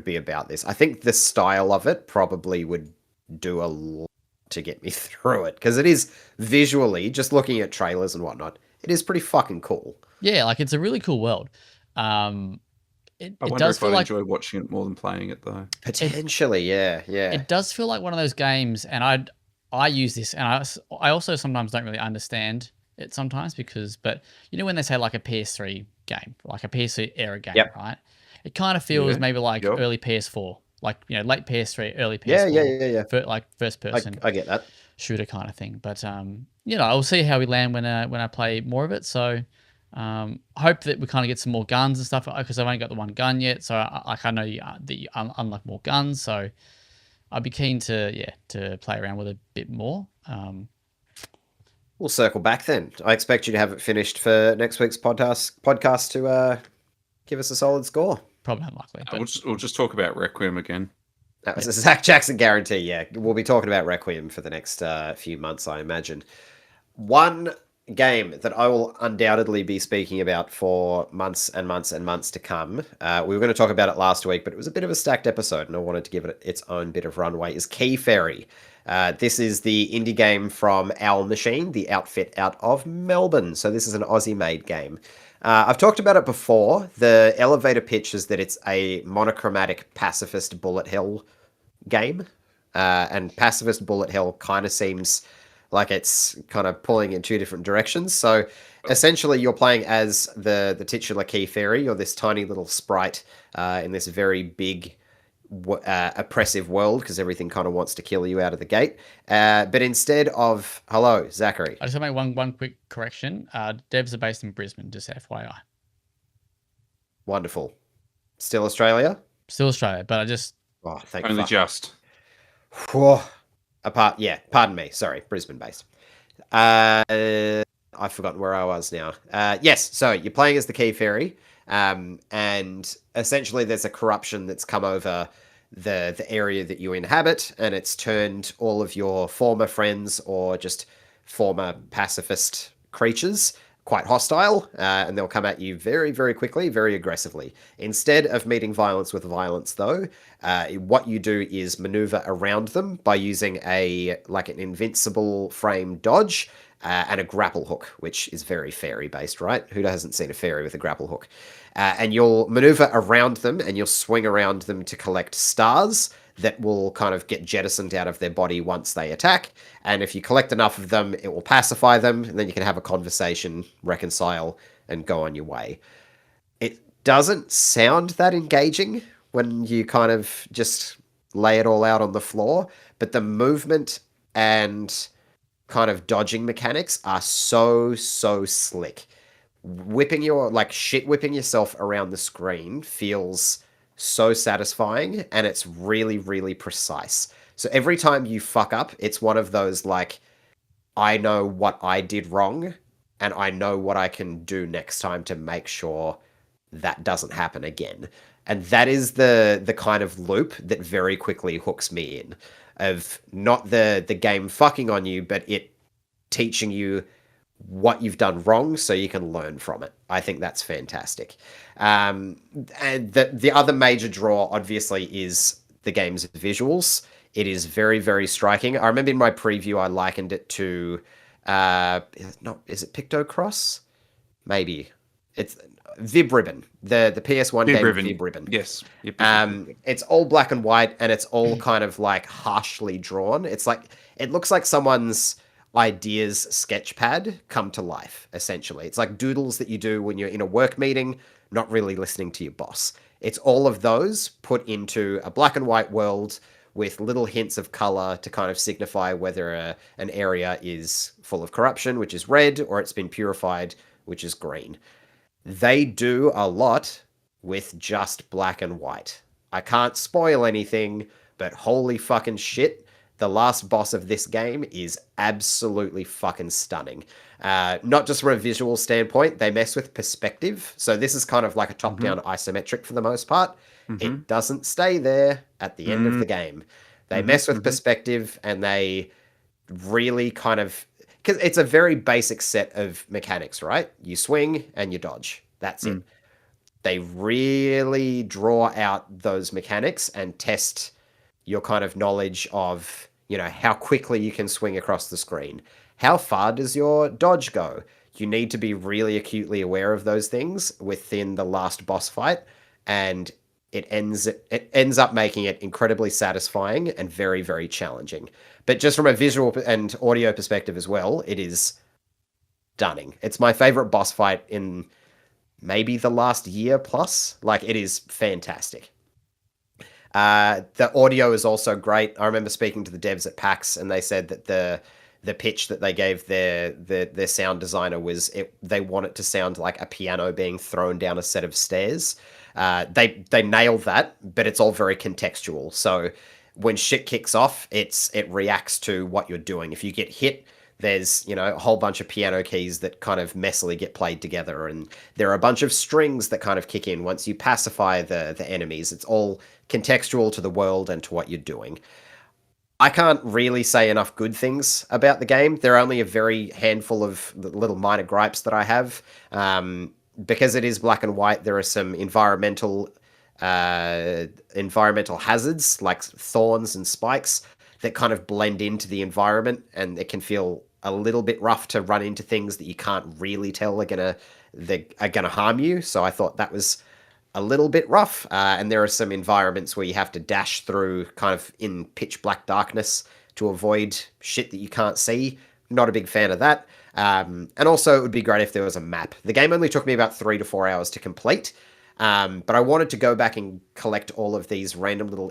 S1: be about this. I think the style of it probably would do a lot to get me through it, because it is visually, just looking at trailers and whatnot, it is pretty fucking cool.
S3: Yeah, like it's a really cool world.
S2: I wonder if I'd enjoy watching it more than playing it, though.
S1: Potentially, yeah.
S3: It does feel like one of those games, and I use this, and I also sometimes don't really understand it sometimes, but you know when they say like a PS3 game, like a PS3 era game, right? It kind of feels maybe like early PS4, like late PS3, early PS4.
S1: Yeah.
S3: Like first person.
S1: I get that
S3: shooter kind of thing, but I'll see how we land when I play more of it. So. Hope that we kind of get some more guns and stuff, because I've only got the one gun yet, so I know that you unlock more guns, so I'd be keen to play around with it a bit more.
S1: We'll circle back then. I expect you to have it finished for next week's podcast to give us a solid score.
S3: Probably unlikely. But...
S2: We'll just talk about Requiem again.
S1: That was a Zach Jackson guarantee, yeah. We'll be talking about Requiem for the next few months, I imagine. One game that I will undoubtedly be speaking about for months and months and months to come. We were going to talk about it last week, but it was a bit of a stacked episode, and I wanted to give it its own bit of runway, is Key Ferry. This is the indie game from Owl Machine, the outfit out of Melbourne. So this is an Aussie-made game. I've talked about it before. The elevator pitch is that it's a monochromatic pacifist bullet hell game. And pacifist bullet hell kind of seems like it's kind of pulling in 2 different directions. So essentially you're playing as the titular Key Fairy. You're this tiny little sprite in this very big, oppressive world, because everything kind of wants to kill you out of the gate. But instead of... Hello, Zachary.
S3: I just want to make one quick correction. Devs are based in Brisbane, just FYI.
S1: Wonderful. Still Australia?
S3: Still Australia, but I just...
S1: Oh, thank
S2: Only just.
S1: Whew. Pardon me. Sorry, Brisbane based. I've forgotten where I was now. Yes, so you're playing as the Key Fairy, and essentially there's a corruption that's come over the area that you inhabit, and it's turned all of your former friends or just former pacifist creatures quite hostile, and they'll come at you very, very quickly, very aggressively. Instead of meeting violence with violence, though, what you do is maneuver around them by using an invincible frame dodge and a grapple hook, which is very fairy-based, right? Who hasn't seen a fairy with a grapple hook? And you'll maneuver around them, and you'll swing around them to collect stars that will kind of get jettisoned out of their body once they attack. And if you collect enough of them, it will pacify them, and then you can have a conversation, reconcile, and go on your way. It doesn't sound that engaging when you kind of just lay it all out on the floor, but the movement and kind of dodging mechanics are so slick. whipping yourself around the screen feels so satisfying, and it's really, really precise. So every time you fuck up, it's one of those like, I know what I did wrong, and I know what I can do next time to make sure that doesn't happen again. And that is the kind of loop that very quickly hooks me in, of not the game fucking on you, but it teaching you what you've done wrong so you can learn from it. I think that's fantastic. And the other major draw, obviously, is the game's visuals. It is very, very striking. I remember in my preview, I likened it to, is it Pictocross? Maybe. It's Vib Ribbon, the PS1 game Vib Ribbon.
S2: Yes.
S1: It's all black and white, and it's all kind of like harshly drawn. It's like, it looks like someone's ideas sketchpad come to life, essentially. It's like doodles that you do when you're in a work meeting, not really listening to your boss. It's all of those put into a black and white world with little hints of color to kind of signify whether an area is full of corruption, which is red, or it's been purified, which is green. They do a lot with just black and white. I can't spoil anything, but holy fucking shit, the last boss of this game is absolutely fucking stunning. Not just from a visual standpoint, they mess with perspective. So this is kind of like a top-down isometric for the most part. It doesn't stay there at the end of the game. They mess with perspective, and they really kind of... Because it's a very basic set of mechanics, right? You swing and you dodge. That's it. They really draw out those mechanics and test your kind of knowledge of, how quickly you can swing across the screen. How far does your dodge go? You need to be really acutely aware of those things within the last boss fight, and it ends up making it incredibly satisfying and very, very challenging. But just from a visual and audio perspective as well, it is stunning. It's my favorite boss fight in maybe the last year plus. Like, it is fantastic. The audio is also great. I remember speaking to the devs at PAX, and they said that the pitch that they gave their sound designer was they want it to sound like a piano being thrown down a set of stairs. They nailed that, but it's all very contextual. So when shit kicks off, it reacts to what you're doing. If you get hit, there's, a whole bunch of piano keys that kind of messily get played together, and there are a bunch of strings that kind of kick in once you pacify the enemies. It's all contextual to the world and to what you're doing. I can't really say enough good things about the game. There are only a very handful of little minor gripes that I have. Because it is black and white, there are some environmental hazards like thorns and spikes that kind of blend into the environment, and it can feel a little bit rough to run into things that you can't really tell are gonna harm you. So I thought that was a little bit rough. And there are some environments where you have to dash through kind of in pitch black darkness to avoid shit that you can't see. Not a big fan of that. And also, it would be great if there was a map. The game only took me about 3 to 4 hours to complete. But I wanted to go back and collect all of these random little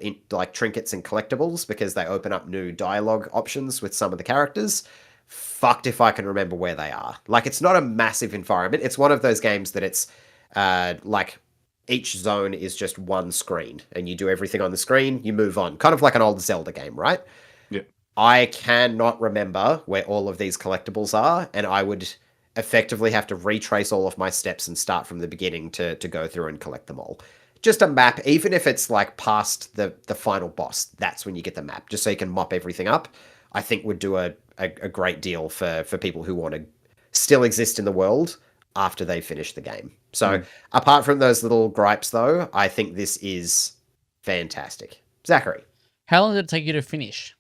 S1: trinkets and collectibles, because they open up new dialogue options with some of the characters. Fucked if I can remember where they are. Like, it's not a massive environment. It's one of those games that it's like each zone is just one screen, and you do everything on the screen, you move on. Kind of like an old Zelda game, right?
S2: Yeah.
S1: I cannot remember where all of these collectibles are, and I would effectively have to retrace all of my steps and start from the beginning to go through and collect them all. Just a map, even if it's like past the final boss, that's when you get the map, just so you can mop everything up, I think would do a great deal for people who want to still exist in the world after they finish the game. So apart from those little gripes, though, I think this is fantastic. Zachary.
S3: How long did it take you to finish?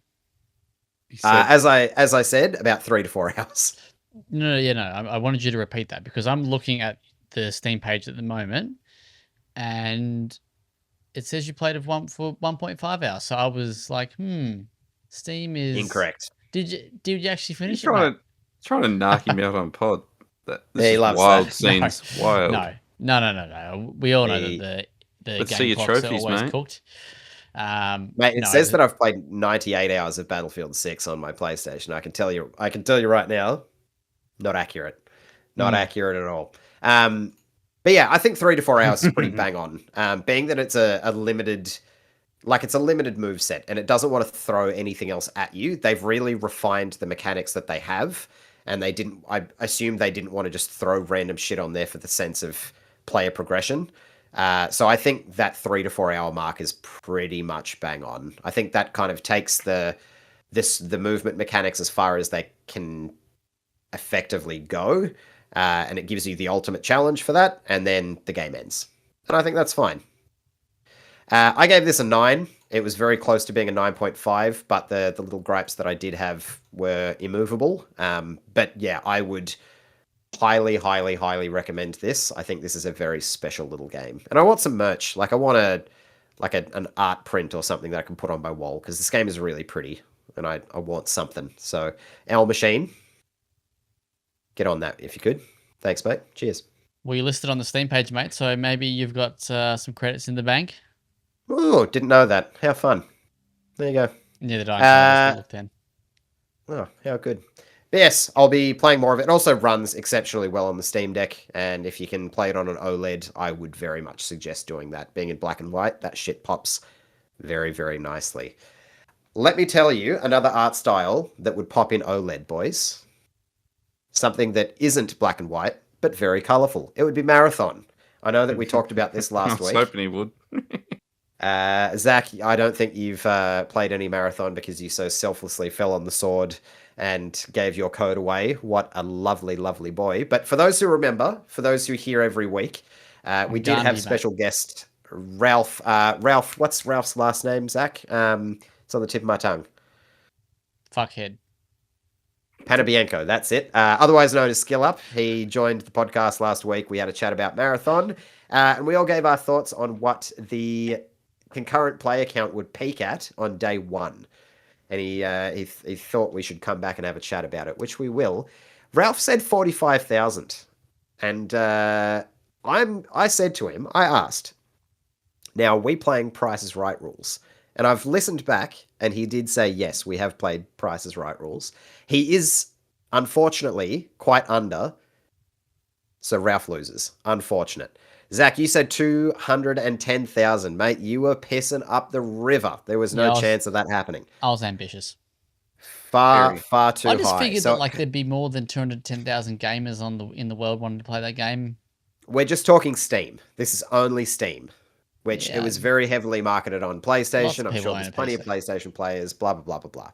S1: As I said, about 3 to 4 hours.
S3: No. I wanted you to repeat that, because I'm looking at the Steam page at the moment, and it says you played it for 1.5 hours. So I was like, Steam is
S1: incorrect.
S3: Did you actually finish
S2: it? Trying to knock him out on pod.
S1: This is
S2: wild
S1: that.
S2: scenes.
S3: No.
S2: Wild.
S3: No. We all know that the
S2: Let's
S3: game
S2: see your
S3: clocks
S2: trophies,
S3: are always
S2: mate.
S3: cooked.
S1: Mate, it says that I've played 98 hours of Battlefield 6 on my PlayStation. I can tell you right now, not accurate. Not accurate at all. But yeah, I think 3 to 4 hours is pretty bang on. Being that it's a limited, like it's a limited move set, and it doesn't want to throw anything else at you. They've really refined the mechanics that they have, and they didn't. I assume they didn't want to just throw random shit on there for the sense of player progression. So I think that 3 to 4 hour mark is pretty much bang on. I think that kind of takes the movement mechanics as far as they can effectively go, and it gives you the ultimate challenge for that, and then the game ends. And I think that's fine. I gave this a 9. It was very close to being a 9.5, but the little gripes that I did have were immovable. But yeah, I would highly, highly, highly recommend this. I think this is a very special little game. And I want some merch. Like, I want an art print or something that I can put on my wall, because this game is really pretty, and I want something. So, Owl Machine, get on that if you could. Thanks, mate. Cheers.
S3: Well, you listed on the Steam page, mate, so maybe you've got some credits in the bank.
S1: Oh, didn't know that. How fun. There you go.
S3: Neither did I. Look then.
S1: Oh, how good. But yes, I'll be playing more of it. It also runs exceptionally well on the Steam Deck, and if you can play it on an OLED, I would very much suggest doing that. Being in black and white, that shit pops very, very nicely. Let me tell you another art style that would pop in OLED, boys. Something that isn't black and white, but very colourful. It would be Marathon. I know that we talked about this last week.
S2: I was hoping he would.
S1: Zach, I don't think you've played any Marathon because you so selflessly fell on the sword and gave your code away. What a lovely, lovely boy. But for those who remember, for those who hear every week, we did have special guest Ralph. Ralph, what's Ralph's last name, Zach? It's on the tip of my tongue.
S3: Fuckhead.
S1: Panabienko, that's it. Otherwise known as Skill Up. He joined the podcast last week. We had a chat about Marathon, and we all gave our thoughts on what the concurrent player count would peak at on day 1. And he thought we should come back and have a chat about it, which we will. Ralph said 45,000, and I said to him, I asked, now, are we playing Price is Right rules? And I've listened back, and he did say, yes, we have played Price is Right rules. He is, unfortunately, quite under, so Ralph loses. Unfortunate. Zach, you said 210,000, mate. You were pissing up the river. There was no chance of that happening.
S3: I was ambitious.
S1: Far too high.
S3: I just figured that there'd be more than 210,000 gamers in the world wanting to play that game.
S1: We're just talking Steam. This is only Steam, which it was very heavily marketed on PlayStation. I'm sure there's plenty of PlayStation players, blah, blah, blah, blah, blah.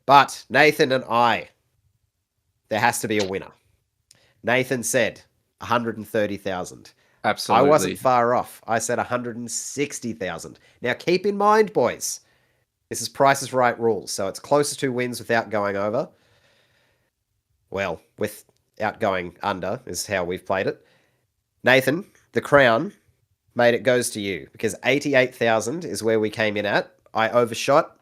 S1: But Nathan and there has to be a winner. Nathan said 130,000.
S2: Absolutely.
S1: I wasn't far off. I said 160,000. Now, keep in mind, boys, this is Price is Right rules, so it's closer to wins without going over. Well, without going under is how we've played it. Nathan, the crown, mate, it goes to you, because 88,000 is where we came in at. I overshot.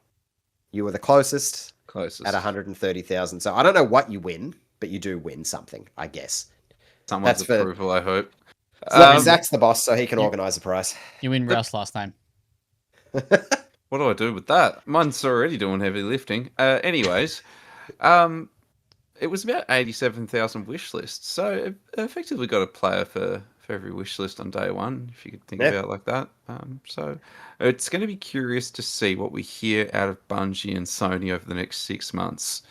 S1: You were the closest at 130,000. So I don't know what you win, but you do win something, I guess.
S2: Someone's approval, I hope.
S1: Zach's the boss, so he can organise the price.
S3: You win Ralph's last name.
S2: What do I do with that? Mine's already doing heavy lifting. Anyways, it was about 87,000 wish lists. So it effectively got a player for every wish list on day 1, if you could think about it like that. So it's going to be curious to see what we hear out of Bungie and Sony over the next 6 months.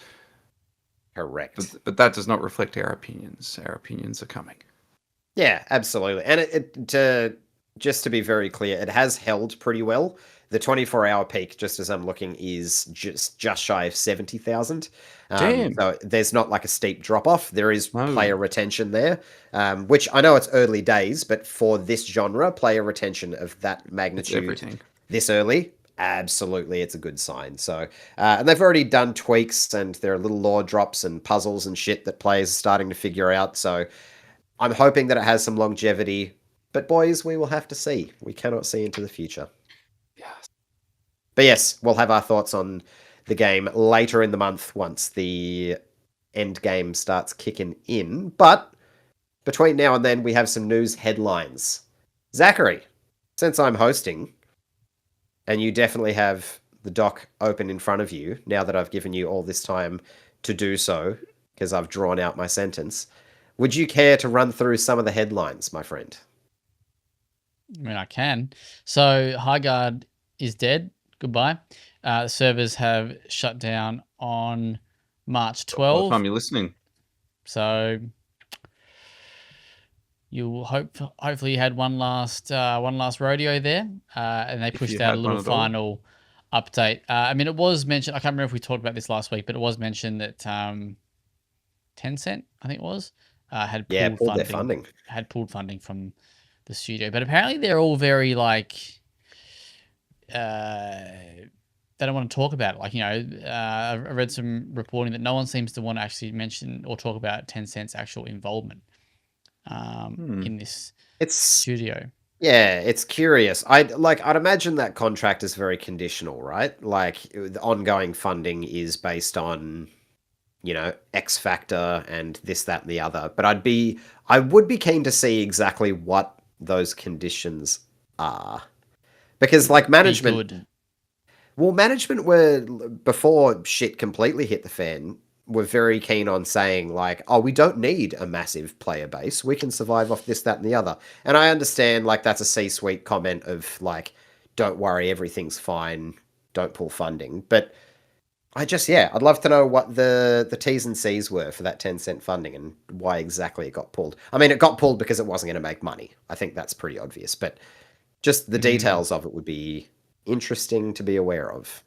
S1: Correct.
S2: But that does not reflect our opinions. Our opinions are coming. Yeah,
S1: absolutely. And just to be very clear, it has held pretty well. The 24-hour peak, just as I'm looking, is just shy of 70,000.
S2: Damn.
S1: So there's not like a steep drop-off. There is player retention there, which I know it's early days, but for this genre, player retention of that magnitude this early, absolutely, it's a good sign. So, and they've already done tweaks, and there are little lore drops and puzzles and shit that players are starting to figure out. So I'm hoping that it has some longevity, but boys, we will have to see. We cannot see into the future.
S2: Yes.
S1: But yes, we'll have our thoughts on the game later in the month once the end game starts kicking in. But between now and then, we have some news headlines. Zachary, since I'm hosting, and you definitely have the doc open in front of you, now that I've given you all this time to do so, because I've drawn out my sentence, Would you care to run through some of the headlines, my friend?
S3: I mean, I can. So Highguard is dead. Goodbye. The servers have shut down on March
S2: By the
S3: 12.
S2: time you're listening.
S3: So you'll hopefully you had one last rodeo there, and they
S2: If
S3: pushed
S2: you
S3: out a
S2: had one
S3: little
S2: at all.
S3: final update. I mean, it was mentioned. I can't remember if we talked about this last week, but it was mentioned that Tencent, I think it was, had
S1: pulled their funding.
S3: Had pulled funding from the studio, but apparently they're all very like they don't want to talk about it. Like, you know, I read some reporting that no one seems to want to actually mention or talk about Tencent's actual involvement in this
S1: It's
S3: studio.
S1: Yeah, it's curious. I'd imagine that contract is very conditional, right? Like the ongoing funding is based on, you know, X factor and this, that, and the other. But I would be keen to see exactly what those conditions are. Because like management, management were, before shit completely hit the fan, were very keen on saying like, oh, we don't need a massive player base. We can survive off this, that, and the other. And I understand like that's a C-suite comment of like, don't worry, everything's fine. Don't pull funding. But I'd love to know what the T's and C's were for that Tencent funding and why exactly it got pulled. I mean, it got pulled because it wasn't going to make money. I think that's pretty obvious. But just the details of it would be interesting to be aware of.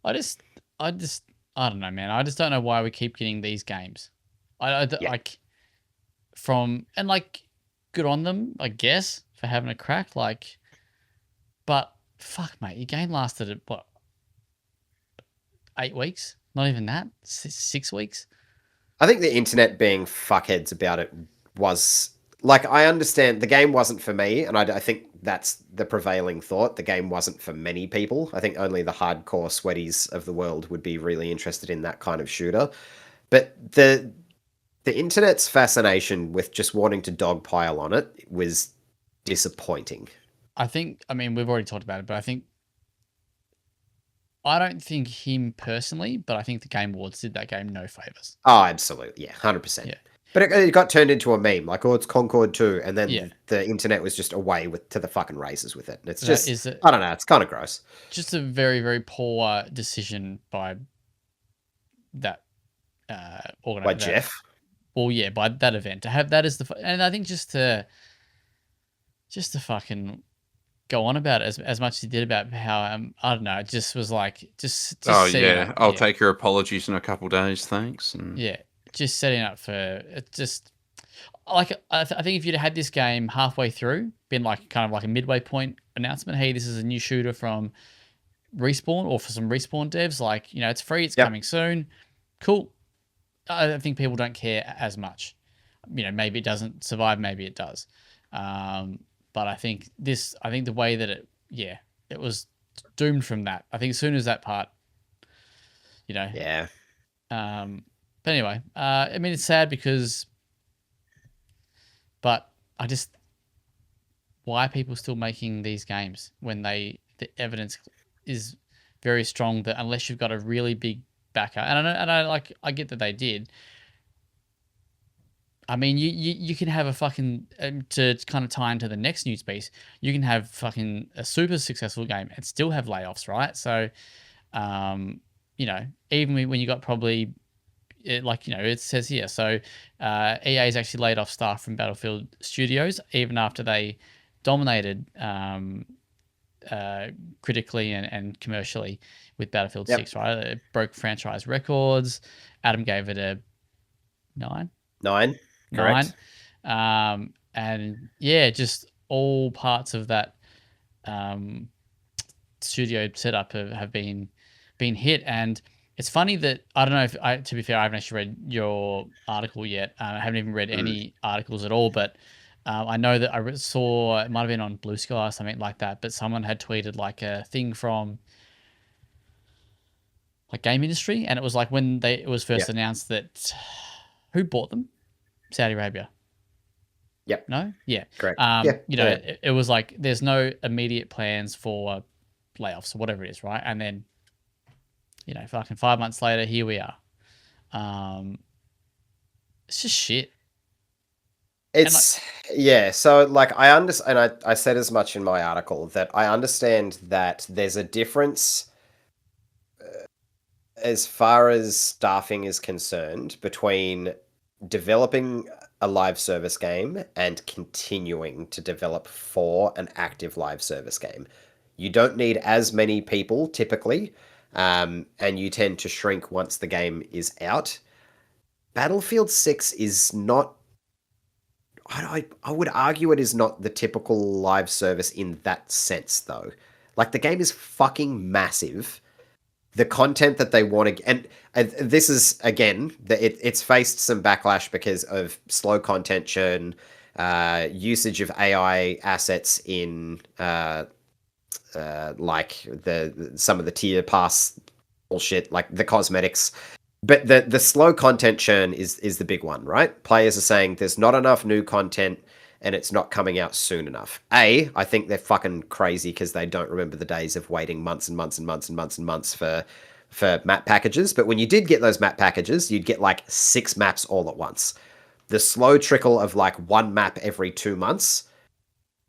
S3: I don't know, man. I just don't know why we keep getting these games. Like good on them, I guess, for having a crack. Like, but fuck, mate, your game lasted what, 8 weeks? Not even that. 6 weeks.
S1: I think the internet being fuckheads about it was like, I understand the game wasn't for me, and I think that's the prevailing thought. The game wasn't for many people. I think only the hardcore sweaties of the world would be really interested in that kind of shooter. But the internet's fascination with just wanting to dogpile on it was disappointing.
S3: I mean, we've already talked about it, but I don't think him personally, but I think the Game Awards did that game no favors.
S1: Oh, absolutely. Yeah, 100%.
S3: Yeah.
S1: But it got turned into a meme, like, oh, it's Concord 2, and then the internet was just away to the fucking races with it. And it's just, I don't know, it's kind of gross.
S3: Just a very, very poor decision by that organizer.
S1: By Jeff?
S3: Well, yeah, by that event. To have that as and I think just to fucking go on about it as much as he did about how, I don't know, it just was like, just
S2: oh, yeah, I'll take your apologies in a couple of days, thanks. And
S3: yeah. Just setting up for it. Just like I think if you'd had this game halfway through, been like kind of like a midway point announcement, hey, this is a new shooter from Respawn or for some Respawn devs, like, you know, it's free, it's coming soon, cool. I think people don't care as much. You know, maybe it doesn't survive, maybe it does. But I think the way that it was doomed from that. I think as soon as that part, you know, but anyway, I mean, it's sad but why are people still making these games when the evidence is very strong that unless you've got a really big backer, and I get that they did. I mean, you can have a fucking, to kind of tie into the next news piece, you can have fucking a super successful game and still have layoffs, right? So, you know, even when you got probably, like, you know, it says here, so EA's actually laid off staff from Battlefield Studios even after they dominated critically and commercially with Battlefield 6, right? It broke franchise records. Adam gave it a 9.
S1: 9, correct.
S3: 9. And yeah, just all parts of that studio setup have been hit. And it's funny that, I don't know if to be fair, I haven't actually read your article yet. I haven't even read any articles at all, but I know that I saw, it might have been on Blue Sky or something like that, but someone had tweeted like a thing from like Game Industry, and it was like when it was first announced that, who bought them? Saudi Arabia.
S1: Yep.
S3: No? Yeah.
S1: Correct.
S3: You know, it was like there's no immediate plans for layoffs or whatever it is, right? And then, you know, fucking 5 months later, here we are. It's just shit.
S1: It's yeah. So like I understand, and I said as much in my article that I understand that there's a difference as far as staffing is concerned between developing a live service game and continuing to develop for an active live service game. You don't need as many people typically, and you tend to shrink once the game is out. Battlefield 6 is not. I would argue it is not the typical live service in that sense, though. Like, the game is fucking massive. The content that they want to, and this is again, it's faced some backlash because of slow content churn, usage of AI assets in like some of the tier pass bullshit, like the cosmetics. But the slow content churn is the big one, right? Players are saying there's not enough new content and it's not coming out soon enough. I think they're fucking crazy because they don't remember the days of waiting months and months and months and months and months for map packages. But when you did get those map packages, you'd get like 6 maps all at once. The slow trickle of like 1 map every 2 months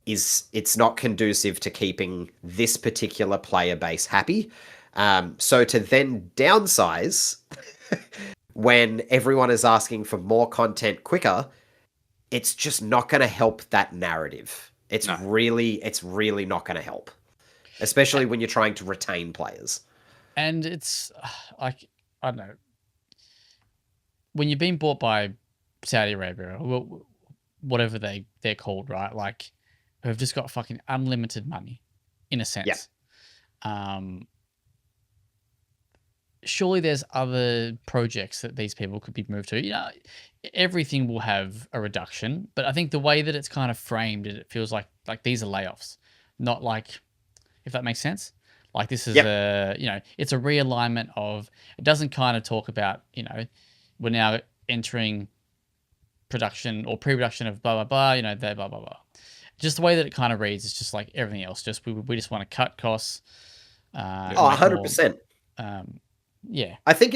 S1: it's not conducive to keeping this particular player base happy. So to then downsize when everyone is asking for more content quicker, it's just not going to help that narrative. It's really not going to help, especially when you're trying to retain players.
S3: And it's like, I don't know, when you're being bought by Saudi Arabia, or whatever they're called, right? Like, who've just got fucking unlimited money, in a sense. Yeah. Surely there's other projects that these people could be moved to. You know, everything will have a reduction, but I think the way that it's kind of framed, it feels like these are layoffs, not like, if that makes sense. Like, this is it's a realignment of, it doesn't kind of talk about, you know, we're now entering production or pre-production of blah, blah, blah, you know, blah, blah, blah. Just the way that it kind of reads, it's just like everything else. Just we just want to cut costs.
S1: 100%.
S3: Yeah.
S1: I think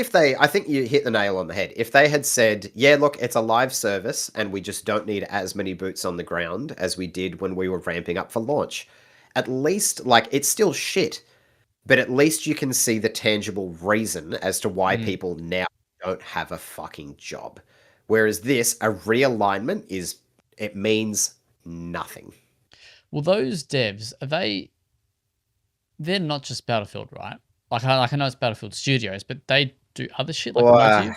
S1: you hit the nail on the head. If they had said, yeah, look, it's a live service and we just don't need as many boots on the ground as we did when we were ramping up for launch, at least, like, it's still shit, but at least you can see the tangible reason as to why people now don't have a fucking job. Whereas this, a realignment it means nothing.
S3: Well, those devs, they're not just Battlefield, right? Like I know it's Battlefield Studios, but they do other shit like Motive.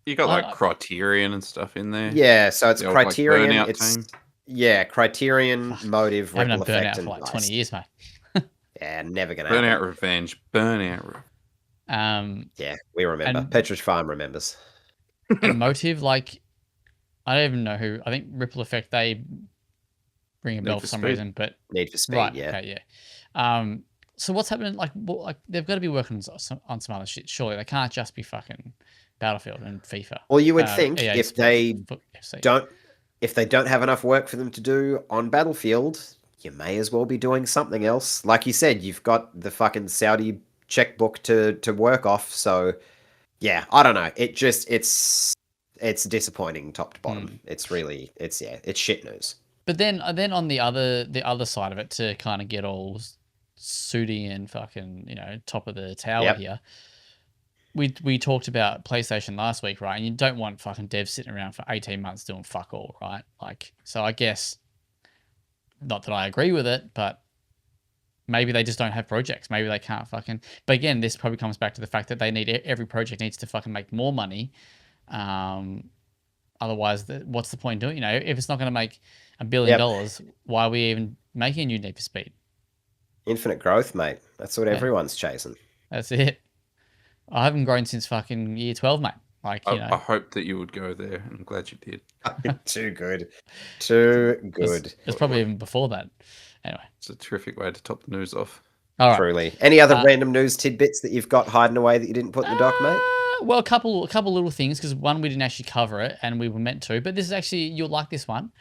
S2: You got like Criterion and stuff in there.
S1: Yeah, so it's Criterion.
S2: Like
S1: Criterion, Motive, Ripple Effect,
S3: Burnout for like 20 years, mate.
S1: Yeah, never gonna happen.
S2: Burnout Revenge.
S1: Yeah, we remember. Petrus Farm remembers.
S3: And Motive, like, I don't even know who. I think Ripple Effect, they ring a bell for some reason, but
S1: Need for Speed,
S3: right,
S1: yeah.
S3: Okay, yeah. So what's happening? Like they've got to be working on some other shit. Surely they can't just be fucking Battlefield and FIFA.
S1: Well, you would think
S3: EA
S1: if they don't have enough work for them to do on Battlefield, you may as well be doing something else. Like you said, you've got the fucking Saudi checkbook to work off. So yeah, I don't know. It's disappointing top to bottom. It's shit news.
S3: But then on the other side of it, to kind of get all sooty and fucking, you know, top of the tower here. We talked about PlayStation last week, right? And you don't want fucking devs sitting around for 18 months doing fuck all, right? Like, so I guess, not that I agree with it, but maybe they just don't have projects. Maybe they can't fucking. But again, this probably comes back to the fact that every project needs to fucking make more money. Otherwise, what's the point doing? You know, if it's not going to make $1 billion, why are we even making a new Need for Speed?
S1: Infinite growth, mate. That's what everyone's chasing.
S3: That's it. I haven't grown since fucking year 12, mate. Like, you know.
S2: I hope that you would go there, and I'm glad you did.
S1: Too good. Too good.
S3: It's probably even before that. Anyway.
S2: It's a terrific way to top the news off.
S3: All right.
S1: Truly. Any other random news tidbits that you've got hiding away that you didn't put in the doc, mate?
S3: Well, a couple little things, because one, we didn't actually cover it, and we were meant to. But this is actually, you'll like this one.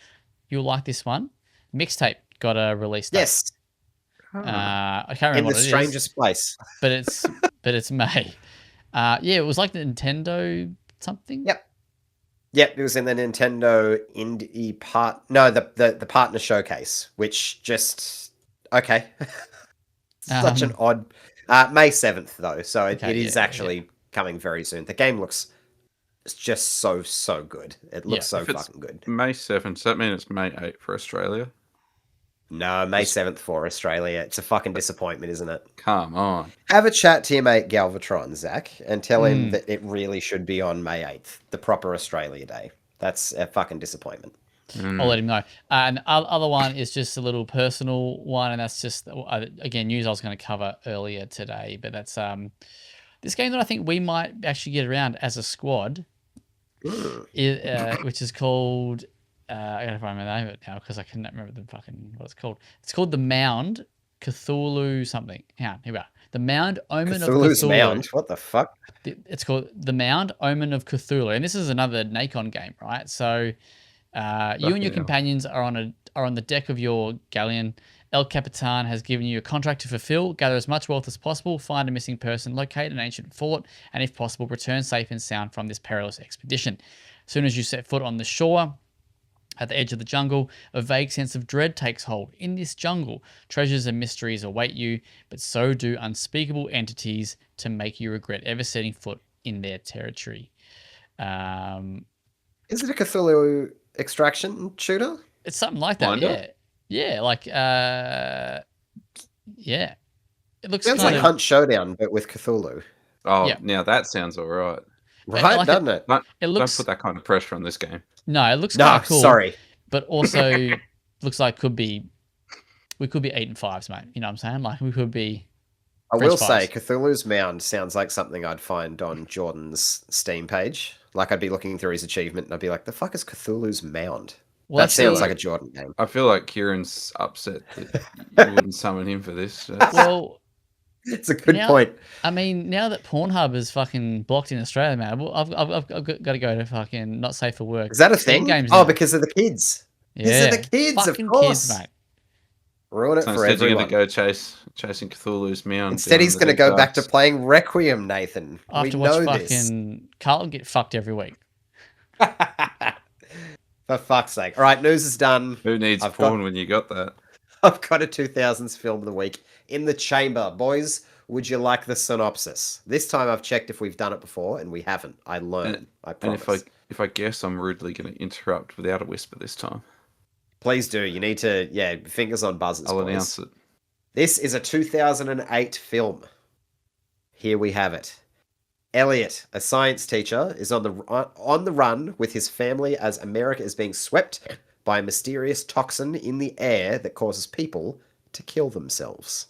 S3: Mixtape got a release date.
S1: Yes.
S3: I can't remember
S1: in the strangest place,
S3: but it's May. It was like the Nintendo something.
S1: Yep. Yep, it was in the Nintendo Indie part. No, the partner showcase, which just okay. Such an odd. May 7th though, so it
S3: Okay,
S1: is
S3: yeah.
S1: actually coming very soon. The game looks just so good. It looks
S3: Yeah.
S1: so
S2: If it's
S1: fucking good.
S2: May 7th, does that mean it's May 8th for Australia?
S1: No, May
S2: Just
S1: 7th for Australia. It's a fucking disappointment, isn't it?
S2: come on.
S1: Have a chat to your mate Galvatron, Zach, and tell him
S3: Mm.
S1: that it really should be on May 8th, the proper Australia Day. That's a fucking disappointment.
S3: I'll let him know. And other one is just a little personal one, and that's just again news I was going to cover earlier today. But that's this game that I think we might actually get around as a squad, which is called I gotta find my name of it now because I cannot remember the fucking what it's called. It's called the Mound Cthulhu something. Hang on, here we are. The Mound Omen of
S1: Cthulhu's
S3: Cthulhu.
S1: Mound? What the fuck?
S3: It's called the Mound Omen of Cthulhu, and this is another Nacon game, right? So. You and your companions are on the deck of your galleon. El Capitan has given you a contract to fulfill. Gather as much wealth as possible, find a missing person, locate an ancient fort, and if possible, return safe and sound from this perilous expedition. As soon as you set foot on the shore, at the edge of the jungle, a vague sense of dread takes hold. In this jungle, treasures and mysteries await you, but so do unspeakable entities to make you regret ever setting foot in their territory.
S1: Is it a Cthulhu extraction shooter?
S3: It's something like that,
S2: Kinda.
S3: yeah. Like, yeah. It looks
S1: Sounds
S3: kind
S1: like
S3: of,
S1: Hunt Showdown, but with Cthulhu.
S2: Oh,
S3: Yeah.
S2: now that sounds all right.
S1: Right,
S3: like
S1: doesn't it?
S2: Don't,
S3: it looks.
S2: don't put that kind of pressure on this game.
S3: No, it looks
S1: No,
S3: kind of cool.
S1: sorry.
S3: But also looks like we could be 8 and 5s, mate. You know what I'm saying? Like we could be.
S1: I
S3: French
S1: will say,
S3: fries.
S1: Cthulhu's Mound sounds like something I'd find on Jordan's Steam page. Like, I'd be looking through his achievement and I'd be like, the fuck is Cthulhu's Mound?
S3: Well,
S1: That sounds
S2: actually-
S1: like a Jordan game.
S2: I feel like Kieran's upset that you wouldn't summon him for this.
S3: Well,
S1: It's a good
S3: now-
S1: point.
S3: I mean, now that Pornhub is fucking blocked in Australia, man, I've got to go to fucking not safe for work.
S1: Is that a
S3: Steam
S1: thing?
S3: games
S1: Oh,
S3: now.
S1: because of the kids.
S3: Yeah,
S1: These are the kids,
S3: fucking
S1: of course.
S3: kids, mate.
S1: Ruin it
S2: So
S1: for
S2: instead, you're
S1: everyone.
S2: going to go chasing Cthulhu's Mound.
S1: Instead,
S2: down
S1: he's
S2: the
S1: going to
S2: deep
S1: go back to
S2: darks.
S1: playing Requiem, Nathan.
S3: I have
S1: We
S3: to watch
S1: know
S3: fucking
S1: this.
S3: Carlton get fucked every week.
S1: For fuck's sake. All right, news is done.
S2: Who needs
S1: I've
S2: porn when you got that?
S1: I've got a 2000s film of the week in the chamber. Boys, would you like the synopsis? This time I've checked if we've done it before, and we haven't. I learned. I
S2: And
S1: promise.
S2: if I guess, I'm rudely going to interrupt without a whisper this time.
S1: Please do. You need to, fingers on buzzers,
S2: I'll
S1: boys.
S2: announce it.
S1: This is a 2008 film. Here we have it. Elliot, a science teacher, is on the run with his family as America is being swept by a mysterious toxin in the air that causes people to kill themselves.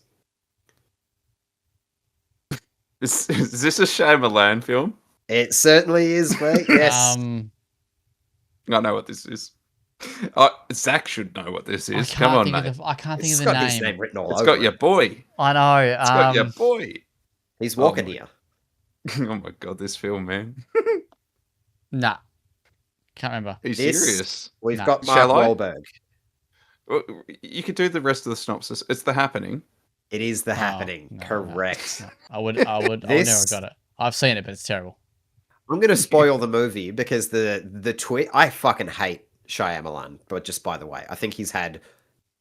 S2: Is this a Shyamalan film?
S1: It certainly is, mate. Yes.
S2: I know what this is. Zach should know what this is. Come on, mate.
S3: I can't think
S1: It's
S3: of the
S1: got his
S3: name.
S1: name written all
S2: It's
S1: over
S2: got your
S1: it.
S2: boy.
S3: I know.
S2: It's got your boy.
S1: He's walking
S2: my-
S1: here.
S2: Oh my god, this film, man.
S3: Nah, can't remember.
S2: Are you
S1: This-
S2: serious?
S1: We've
S3: No.
S1: got Mark
S2: Shall I?
S1: Wahlberg.
S2: Well, you could do the rest of the synopsis. It's The Happening.
S1: It is the
S3: Oh,
S1: happening.
S3: no,
S1: Correct.
S3: No. I would never
S1: This-
S3: got it. I've seen it, but it's terrible.
S1: I'm going to spoil the movie because the twist. I fucking hate Shyamalan, but just by the way, I think he's had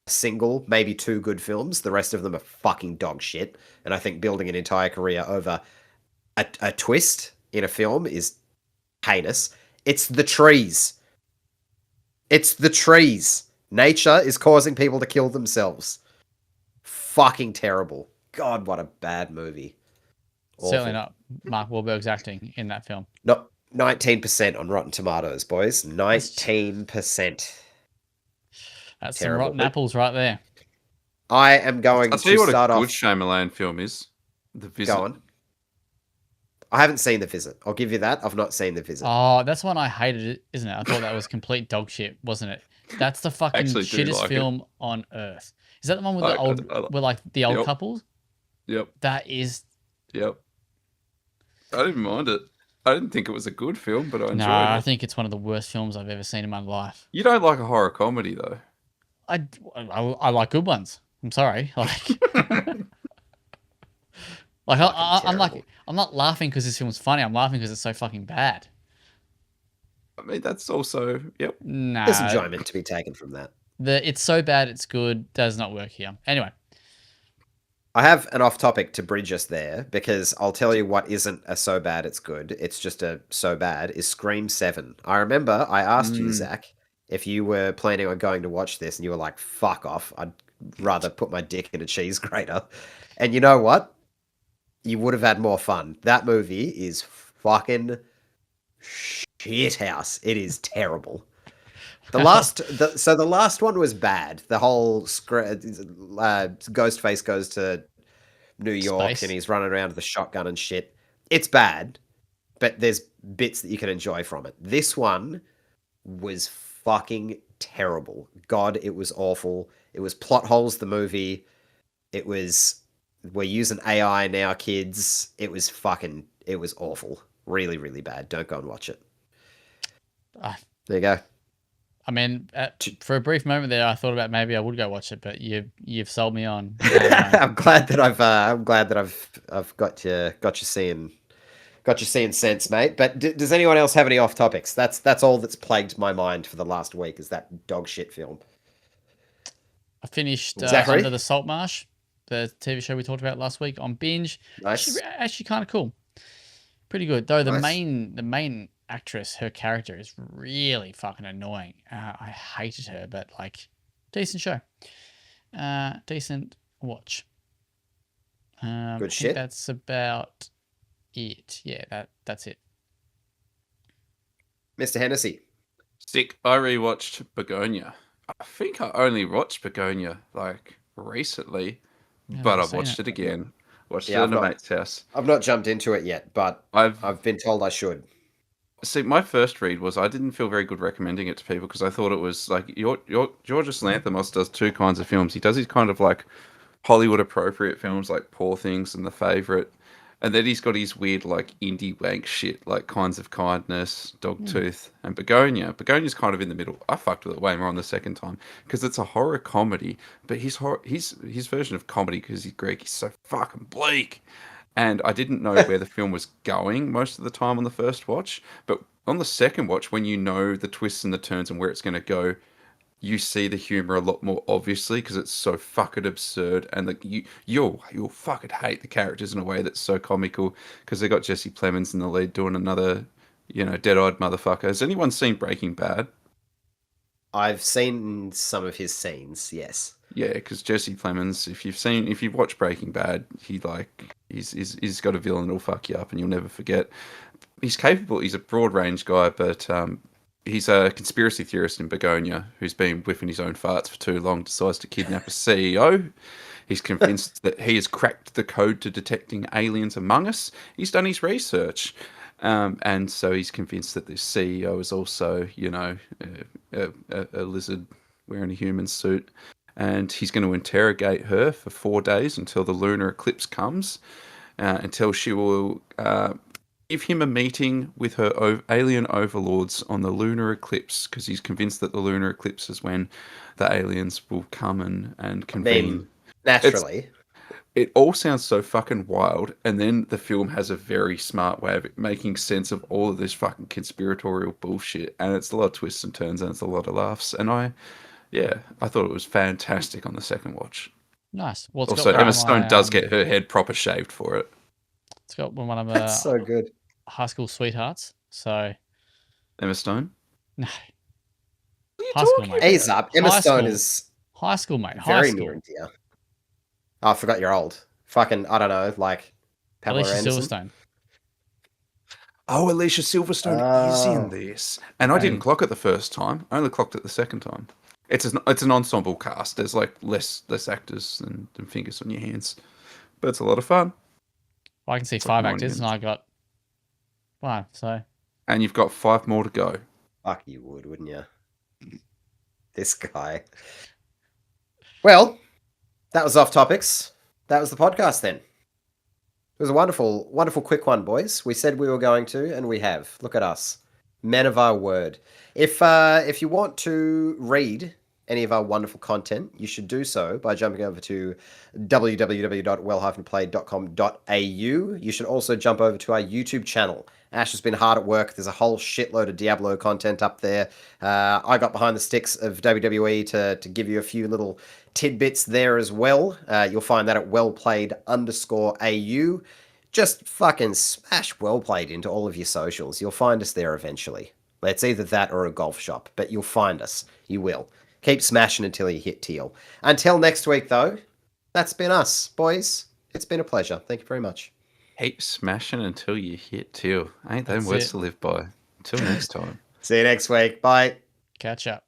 S1: a single, maybe two good films. The rest of them are fucking dog shit. And I think building an entire career over a twist in a film is heinous. It's the trees. It's the trees. Nature is causing people to kill themselves. Fucking terrible. God, what a bad movie.
S3: Certainly
S1: Awful.
S3: not Mark Wahlberg's acting in that film.
S1: Not 19% on Rotten Tomatoes, boys. 19%.
S3: That's
S1: Terrible.
S3: some rotten apples right there.
S1: I am going
S2: I'll tell you
S1: to
S2: what a
S1: start
S2: good
S1: off.
S2: Shyamalan film is. The Visit.
S1: Go on. I haven't seen The Visit. I'll give you that. I've not seen The Visit.
S3: Oh, that's one I hated, isn't it? I thought that was complete dog shit, wasn't it? That's the fucking
S2: Actually do
S3: shittest
S2: like it.
S3: film on earth. Is that the one with
S2: I-
S3: the old,
S2: I-
S3: with like the old
S2: Yep.
S3: couples?
S2: Yep.
S3: That is
S2: Yep. I didn't mind it. I didn't think it was a good film, but I enjoyed
S3: no. I
S2: it.
S3: think it's one of the worst films I've ever seen in my life.
S2: You don't like a horror comedy, though.
S3: I like good ones. I'm sorry, like I'm
S1: terrible.
S3: like I'm not laughing because this film's funny. I'm laughing because it's so fucking bad.
S2: mean, that's also, yep.
S1: There's
S3: Nah,
S1: enjoyment to be taken from that.
S3: it's so bad it's good does not work here. Anyway,
S1: I have an off topic to bridge us there because I'll tell you what isn't a so bad it's good. It's just a so bad is Scream 7. I remember I asked you, Zach, if you were planning on going to watch this and you were like, fuck off. I'd rather put my dick in a cheese grater. And you know what? You would have had more fun. That movie is fucking shithouse. It is terrible. The last one was bad. The whole Ghostface goes to New York
S3: Space.
S1: and he's running around with a shotgun and shit. It's bad, but there's bits that you can enjoy from it. This one was fucking terrible. God, it was awful. It was plot holes, the movie. It was, we're using AI now, kids. It was awful. Really, really bad. Don't go and watch it.
S3: Ah.
S1: There you go.
S3: I mean, for a brief moment there, I thought about maybe I would go watch it, but you've sold me on.
S1: I'm glad that I've got you seeing sense, mate. But does anyone else have any off topics? That's all that's plagued my mind for the last week is that dog shit film.
S3: I finished
S1: Zachary?
S3: Under the Salt Marsh, the TV show we talked about last week on binge.
S1: Nice.
S3: Actually kind of cool. Pretty good. Though the
S1: Nice.
S3: main actress, her character is really fucking annoying. I hated her, but like decent show. Decent watch.
S1: Good
S3: I
S1: shit.
S3: think that's about it. Yeah, that's it.
S1: Mr. Hennessy.
S2: Sick. I rewatched Begonia. I think I only watched Begonia like recently,
S3: Yeah,
S2: but
S3: I've
S2: I've
S3: seen
S2: watched it again. Watched
S1: Yeah,
S2: it
S1: I've
S2: at a
S1: not-
S2: mate's house.
S1: I've not jumped into it yet, but I've been told I should.
S2: See, my first read was I didn't feel very good recommending it to people because I thought it was like Georges Lanthimos does two kinds of films. He does his kind of like Hollywood appropriate films like Poor Things and The Favourite, and then he's got his weird like indie wank shit like Kinds of Kindness, Dogtooth, and Begonia. Begonia's kind of in the middle. I fucked with it way more on the second time because it's a horror comedy, but his version of comedy because he's Greek is so fucking bleak. And I didn't know where the film was going most of the time on the first watch. But on the second watch, when you know the twists and the turns and where it's going to go, you see the humor a lot more obviously because it's so fucking absurd. And you'll fucking hate the characters in a way that's so comical because they got Jesse Plemons in the lead doing another, dead-eyed motherfucker. Has anyone seen Breaking Bad?
S1: I've seen some of his scenes, yes.
S2: Yeah, because Jesse Plemons, if you've watched Breaking Bad, he's got a villain that'll fuck you up and you'll never forget. He's capable. He's a broad range guy, but he's a conspiracy theorist in Begonia who's been whiffing his own farts for too long. Decides to kidnap a CEO. He's convinced that he has cracked the code to detecting aliens among us. He's done his research. And so he's convinced that this CEO is also, a lizard wearing a human suit. And he's going to interrogate her for 4 days until the lunar eclipse comes, until she will give him a meeting with her alien overlords on the lunar eclipse, because he's convinced that the lunar eclipse is when the aliens will come and convene.
S1: Naturally.
S2: It all sounds so fucking wild, and then the film has a very smart way of making sense of all of this fucking conspiratorial bullshit, and it's a lot of twists and turns, and it's a lot of laughs, and I thought it was fantastic on the second watch.
S3: Nice. Well,
S2: Also, Emma Stone does get her head proper shaved for it.
S3: It's got one of my
S1: That's so good.
S3: high school sweethearts. So
S2: Emma Stone?
S3: no,
S2: What
S3: high
S2: are you
S3: school
S2: talking
S3: mate.
S1: Ease up. Emma
S3: High
S1: Stone
S3: school.
S1: is
S3: High school, mate. High
S1: very
S3: school.
S1: near and dear. Oh, I forgot you're old. Fucking, I don't know, like Pamela
S3: Alicia
S1: Anderson.
S3: Silverstone.
S2: Oh, Alicia Silverstone is in this. And I didn't clock it the first time. I only clocked it the second time. It's an ensemble cast. There's like less actors than fingers on your hands. But it's a lot of fun.
S3: Well, I can see
S2: It's
S3: 5
S2: like
S3: actors, and I got 5. So
S2: And you've got 5 more to go.
S1: Fuck, you would, wouldn't you? This guy. Well, that was off topics. That was the podcast then. It was a wonderful, wonderful quick one, boys. We said we were going to, and we have. Look at us. Men of our word. If you want to read any of our wonderful content, you should do so by jumping over to www.well-played.com.au. You should also jump over to our YouTube channel. Ash has been hard at work. There's a whole shitload of Diablo content up there. I got behind the sticks of WWE to give you a few little tidbits there as well. You'll find that at wellplayed_au. Just fucking smash WellPlayed into all of your socials. You'll find us there eventually. It's either that or a golf shop, but you'll find us. You will. Keep smashing until you hit teal. Until next week, though, that's been us, boys. It's been a pleasure. Thank you very much.
S2: Keep smashing until you hit teal. Ain't them
S3: That's
S2: words
S3: it.
S2: to live by. Until next time.
S1: See you next week. Bye.
S3: Catch up.